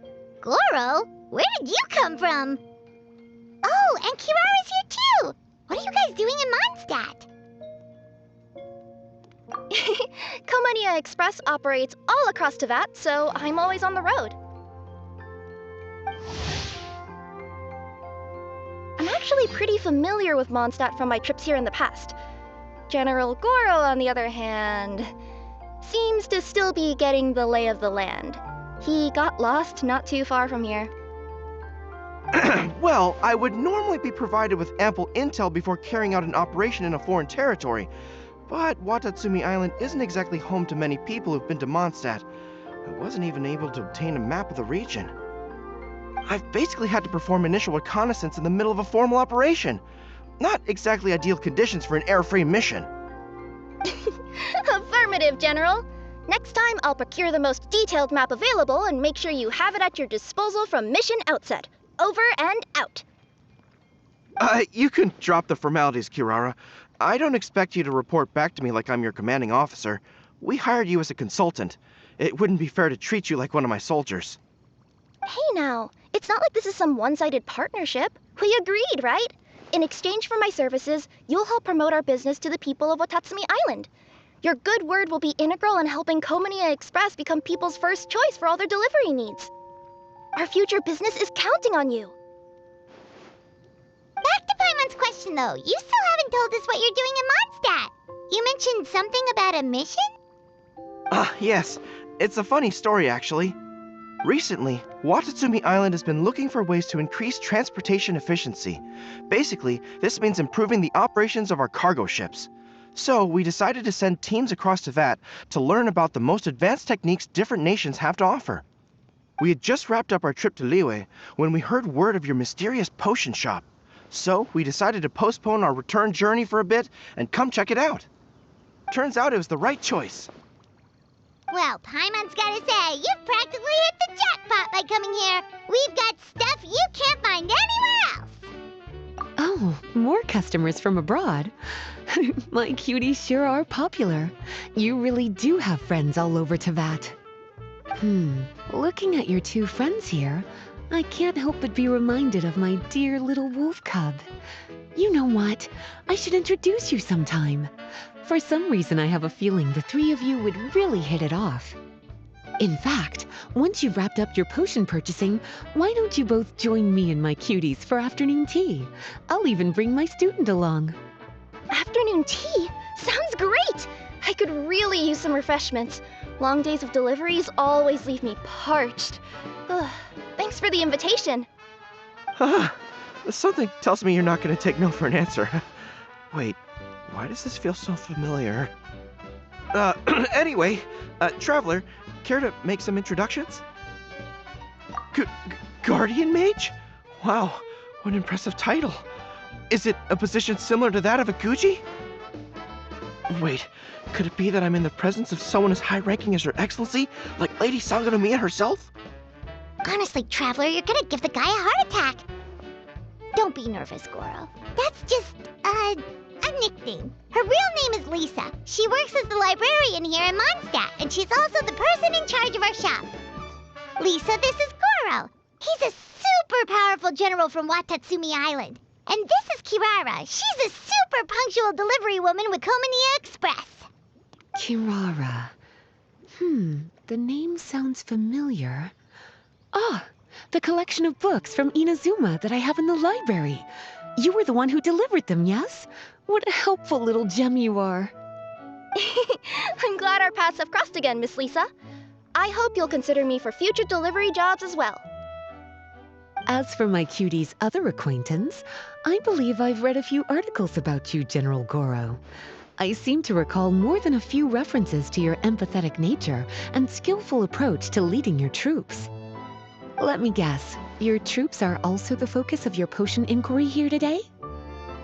Gorou? Where did you come from? Oh, and Kirara's here too! What are you guys doing in Mondstadt? Comania Express operates all across Tevat, so I'm always on the road. I'm actually pretty familiar with Mondstadt from my trips here in the past. General Gorou, on the other hand, seems to still be getting the lay of the land. He got lost not too far from here. Well, I would normally be provided with ample intel before carrying out an operation in a foreign territory, but Watatsumi Island isn't exactly home to many people who've been to Mondstadt. I wasn't even able to obtain a map of the region. I've basically had to perform initial reconnaissance in the middle of a formal operation. Not exactly ideal conditions for an air-free mission. Affirmative, General. Next time, I'll procure the most detailed map available and make sure you have it at your disposal from mission outset. Over and out. You can drop the formalities, Kirara. I don't expect you to report back to me like I'm your commanding officer. We hired you as a consultant. It wouldn't be fair to treat you like one of my soldiers. Hey now, it's not like this is some one-sided partnership. We agreed, right? In exchange for my services, you'll help promote our business to the people of Watatsumi Island. Your good word will be integral in helping Comania Express become people's first choice for all their delivery needs. Our future business is counting on you. Back to Paimon's question though, you still haven't told us what you're doing in Mondstadt. You mentioned something about a mission? Yes. It's a funny story, actually. Recently, Watatsumi Island has been looking for ways to increase transportation efficiency. Basically, this means improving the operations of our cargo ships. So, we decided to send teams across Tevat to learn about the most advanced techniques different nations have to offer. We had just wrapped up our trip to Liyue when we heard word of your mysterious potion shop. So, we decided to postpone our return journey for a bit and come check it out. Turns out it was the right choice. Well, Paimon's gotta say, you've practically hit the jackpot by coming here. We've got stuff you can't find anywhere else. Oh, more customers from abroad. My cuties sure are popular. You really do have friends all over Teyvat. Looking at your two friends here, I can't help but be reminded of my dear little wolf cub. You know what? I should introduce you sometime. For some reason, I have a feeling the three of you would really hit it off. In fact, once you've wrapped up your potion purchasing, why don't you both join me and my cuties for afternoon tea? I'll even bring my student along. Afternoon tea? Sounds great! I could really use some refreshments. Long days of deliveries always leave me parched. Ugh, thanks for the invitation. Something tells me you're not going to take no for an answer. Wait, why does this feel so familiar? Anyway, Traveler, care to make some introductions? Guardian Mage? Wow, what an impressive title. Is it a position similar to that of a Guji? Wait, could it be that I'm in the presence of someone as high-ranking as Her Excellency, like Lady Sangonomiya herself? Honestly, Traveler, you're gonna give the guy a heart attack. Don't be nervous, Gorou. That's just, a nickname. Her real name is Lisa. She works as the librarian here in Mondstadt, and she's also the person in charge of our shop. Lisa, this is Gorou. He's a super powerful general from Watatsumi Island. And this is Kirara. She's a super punctual delivery woman with Komania Express. Kirara. The name sounds familiar. Ah, the collection of books from Inazuma that I have in the library. You were the one who delivered them, yes? What a helpful little gem you are. I'm glad our paths have crossed again, Miss Lisa. I hope you'll consider me for future delivery jobs as well. As for my cutie's other acquaintance, I believe I've read a few articles about you, General Gorou. I seem to recall more than a few references to your empathetic nature and skillful approach to leading your troops. Let me guess, your troops are also the focus of your potion inquiry here today?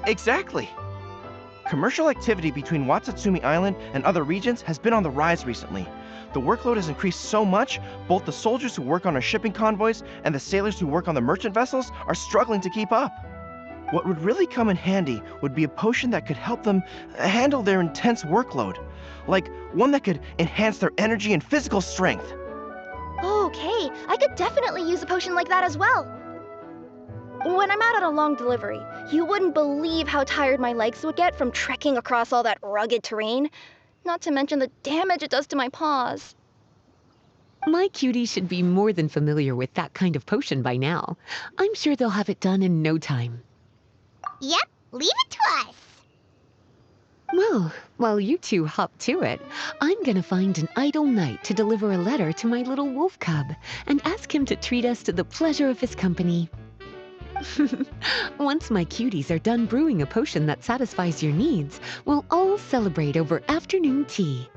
Exactly. Commercial activity between Watatsumi Island and other regions has been on the rise recently. The workload has increased so much, both the soldiers who work on our shipping convoys and the sailors who work on the merchant vessels are struggling to keep up. What would really come in handy would be a potion that could help them handle their intense workload, like one that could enhance their energy and physical strength. Okay, I could definitely use a potion like that as well. When I'm out on a long delivery, you wouldn't believe how tired my legs would get from trekking across all that rugged terrain. Not to mention the damage it does to my paws. My cutie should be more than familiar with that kind of potion by now. I'm sure they'll have it done in no time. Yep, leave it to us. Well, while you two hop to it, I'm gonna find an idle knight to deliver a letter to my little wolf cub and ask him to treat us to the pleasure of his company. Once my cuties are done brewing a potion that satisfies your needs, we'll all celebrate over afternoon tea.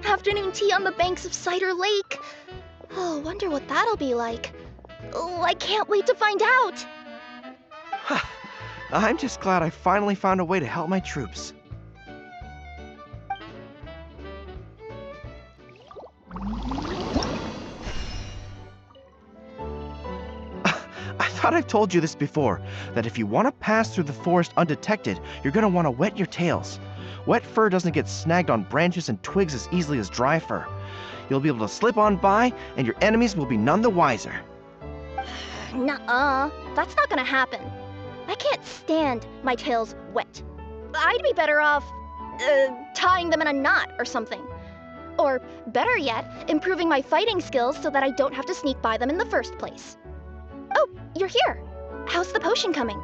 Afternoon tea on the banks of Cider Lake. Oh, wonder what that'll be like. Oh, I can't wait to find out. I'm just glad I finally found a way to help my troops. I thought I've told you this before, that if you want to pass through the forest undetected, you're going to want to wet your tails. Wet fur doesn't get snagged on branches and twigs as easily as dry fur. You'll be able to slip on by, and your enemies will be none the wiser. Nuh-uh, that's not gonna happen. I can't stand my tails wet. I'd be better off, tying them in a knot or something. Or, better yet, improving my fighting skills so that I don't have to sneak by them in the first place. Oh, you're here. How's the potion coming?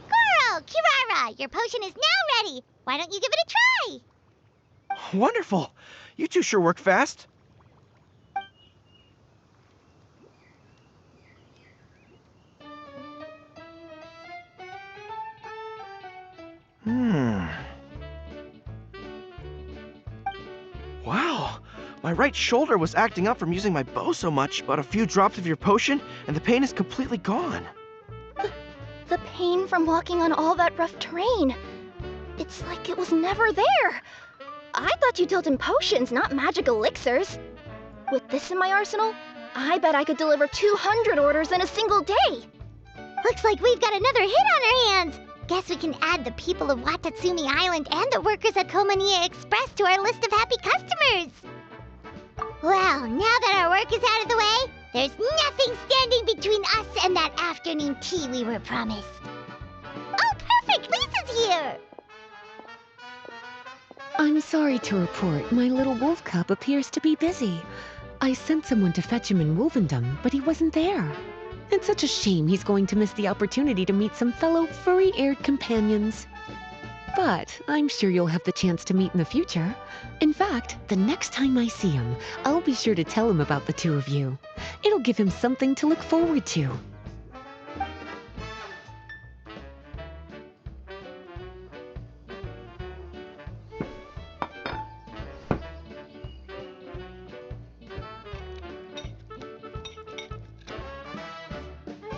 Gorou, Kirara, your potion is now ready. Why don't you give it a try? Wonderful! You two sure work fast. Wow, my right shoulder was acting up from using my bow so much, but a few drops of your potion and the pain is completely gone. The pain from walking on all that rough terrain. It's like it was never there. I thought you dealt in potions, not magic elixirs. With this in my arsenal, I bet I could deliver 200 orders in a single day. Looks like we've got another hit on our hands. Guess we can add the people of Watatsumi Island and the workers at Komania Express to our list of happy customers. Well, now that our work is out of the way, there's nothing standing between us and that afternoon tea we were promised. Oh, perfect! Lisa's here! I'm sorry to report my little wolf cub appears to be busy. I sent someone to fetch him in Wolvendom, but he wasn't there. It's such a shame he's going to miss the opportunity to meet some fellow furry-eared companions. But I'm sure you'll have the chance to meet in the future. In fact, the next time I see him, I'll be sure to tell him about the two of you. It'll give him something to look forward to.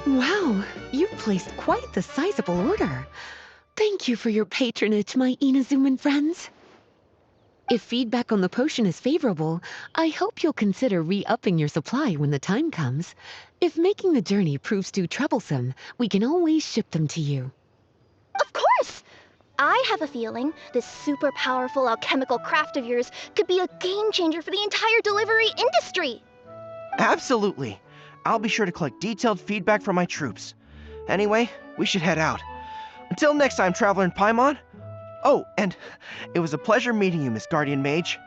Wow, you've placed quite the sizable order. Thank you for your patronage, my Inazuman friends. If feedback on the potion is favorable, I hope you'll consider re-upping your supply when the time comes. If making the journey proves too troublesome, we can always ship them to you. Of course! I have a feeling this super powerful alchemical craft of yours could be a game changer for the entire delivery industry. Absolutely. I'll be sure to collect detailed feedback from my troops. Anyway, we should head out. Until next time, Traveler in Paimon. Oh, and it was a pleasure meeting you, Miss Guardian Mage.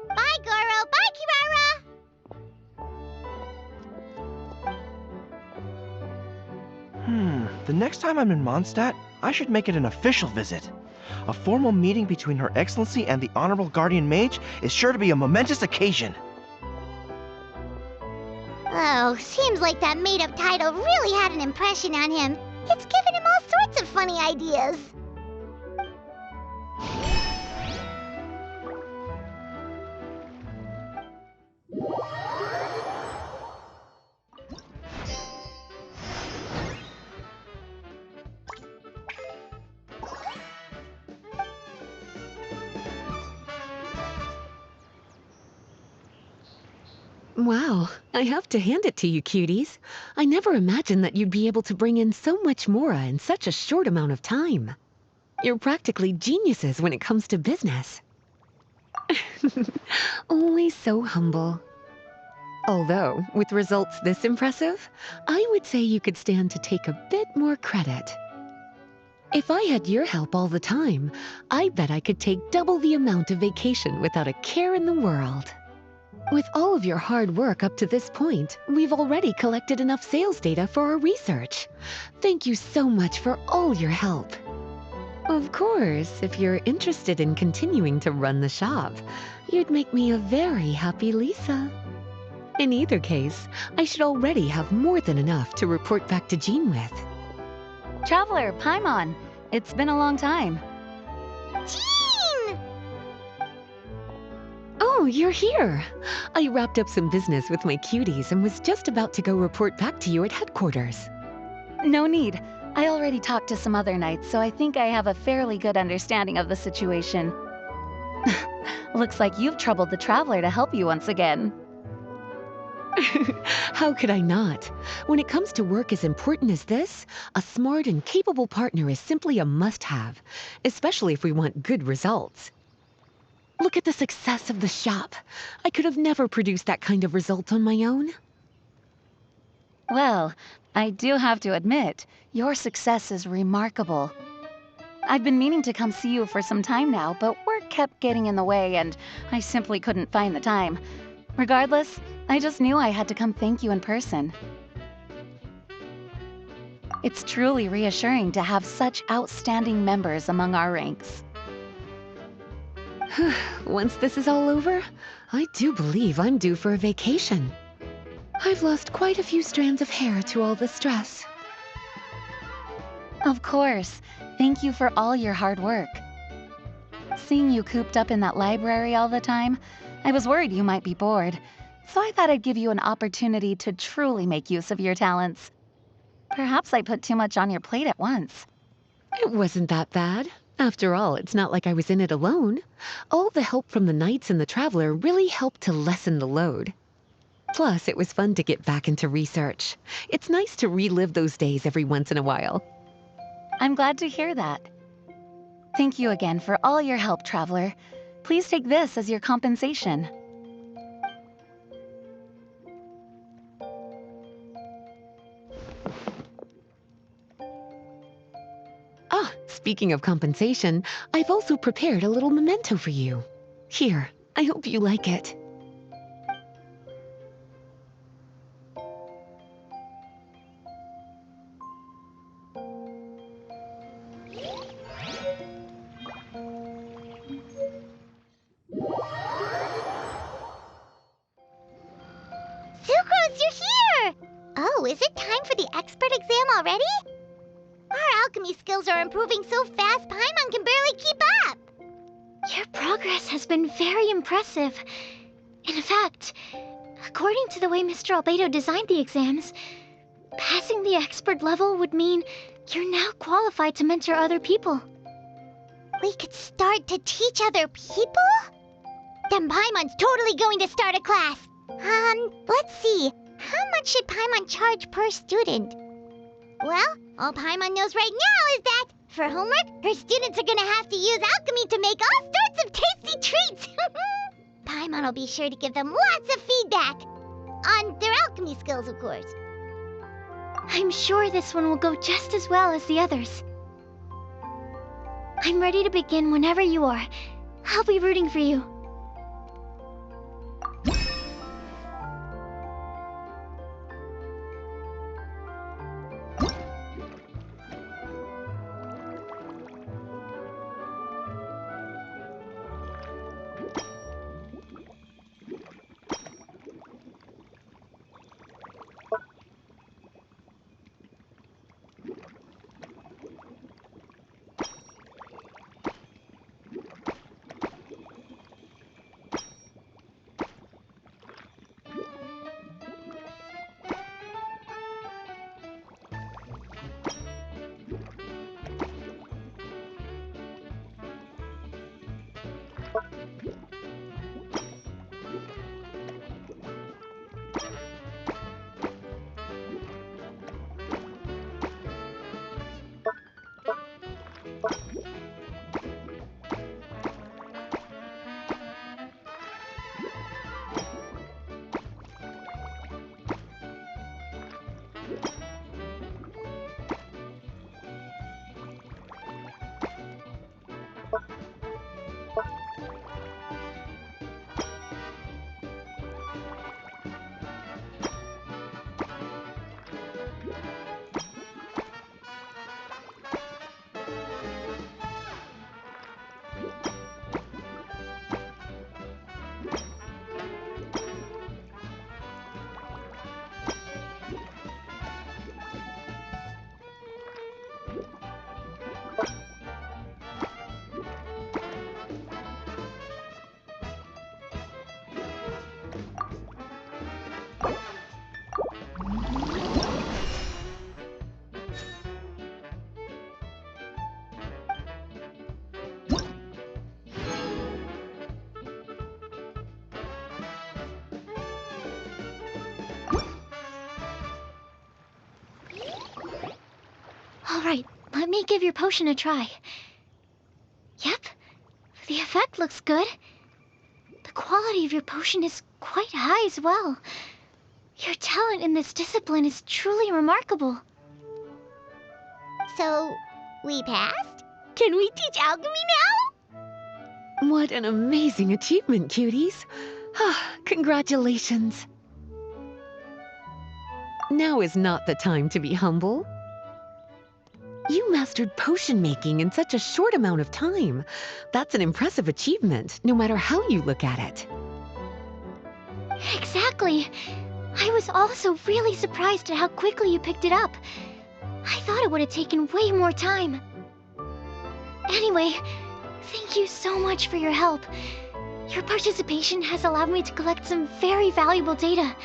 Bye, Gorou! Bye, Kirara! The next time I'm in Mondstadt, I should make it an official visit. A formal meeting between Her Excellency and the Honorable Guardian Mage is sure to be a momentous occasion. Oh, seems like that made-up title really had an impression on him. It's given him all sorts of funny ideas. Wow, I have to hand it to you, cuties. I never imagined that you'd be able to bring in so much mora in such a short amount of time. You're practically geniuses when it comes to business. Always so humble. Although, with results this impressive, I would say you could stand to take a bit more credit. If I had your help all the time, I bet I could take double the amount of vacation without a care in the world. With all of your hard work up to this point, we've already collected enough sales data for our research. Thank you so much for all your help. Of course, if you're interested in continuing to run the shop, you'd make me a very happy Lisa. In either case, I should already have more than enough to report back to Jean with. Traveler, Paimon, it's been a long time. Jean! Oh, you're here. I wrapped up some business with my cuties and was just about to go report back to you at headquarters. No need. I already talked to some other knights, so I think I have a fairly good understanding of the situation. Looks like you've troubled the Traveler to help you once again. How could I not? When it comes to work as important as this, a smart and capable partner is simply a must-have, especially if we want good results. Look at the success of the shop. I could have never produced that kind of result on my own. Well, I do have to admit, your success is remarkable. I've been meaning to come see you for some time now, but work kept getting in the way and I simply couldn't find the time. Regardless, I just knew I had to come thank you in person. It's truly reassuring to have such outstanding members among our ranks. Once this is all over, I do believe I'm due for a vacation. I've lost quite a few strands of hair to all the stress. Of course. Thank you for all your hard work. Seeing you cooped up in that library all the time, I was worried you might be bored. So I thought I'd give you an opportunity to truly make use of your talents. Perhaps I put too much on your plate at once. It wasn't that bad. After all, it's not like I was in it alone. All the help from the Knights and the Traveler really helped to lessen the load. Plus, it was fun to get back into research. It's nice to relive those days every once in a while. I'm glad to hear that. Thank you again for all your help, Traveler. Please take this as your compensation. Ah, speaking of compensation, I've also prepared a little memento for you. Here, I hope you like it. Sucrose, you're here! Oh, is it time for the expert exam already? Our alchemy skills are improving so fast, Paimon can barely keep up! Your progress has been very impressive. In fact, according to the way Mr. Beidou designed the exams, passing the expert level would mean you're now qualified to mentor other people. We could start to teach other people? Then Paimon's totally going to start a class! Let's see. How much should Paimon charge per student? Well, all Paimon knows right now is that, for homework, her students are gonna have to use alchemy to make all sorts of tasty treats! Paimon will be sure to give them lots of feedback! On their alchemy skills, of course. I'm sure this one will go just as well as the others. I'm ready to begin whenever you are. I'll be rooting for you. Alright, let me give your potion a try. Yep, the effect looks good. The quality of your potion is quite high as well. Your talent in this discipline is truly remarkable. So, we passed? Can we teach alchemy now? What an amazing achievement, cuties. Congratulations. Now is not the time to be humble. You mastered potion making in such a short amount of time. That's an impressive achievement, no matter how you look at it. Exactly. I was also really surprised at how quickly you picked it up. I thought it would have taken way more time. Anyway, Thank you so much for your help. Your participation has allowed me to collect some very valuable data.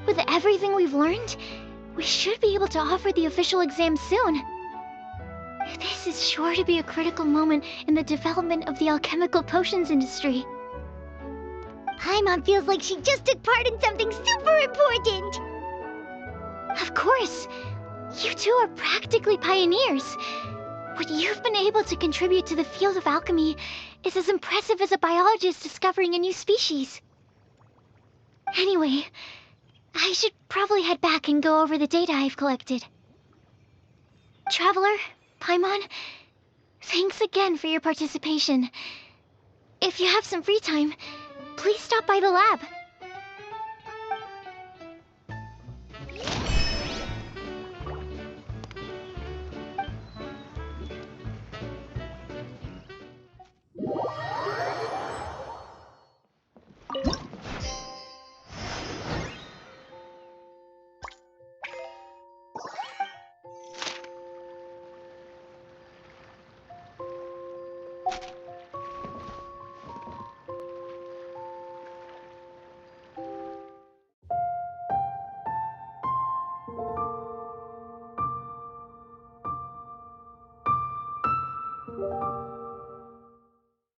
With everything we've learned, we should be able to offer the official exam soon. This is sure to be a critical moment in the development of the alchemical potions industry. Paimon feels like she just took part in something super important! Of course! You two are practically pioneers. What you've been able to contribute to the field of alchemy is as impressive as a biologist discovering a new species. Anyway, I should probably head back and go over the data I've collected. Traveler, Paimon, thanks again for your participation. If you have some free time, please stop by the lab.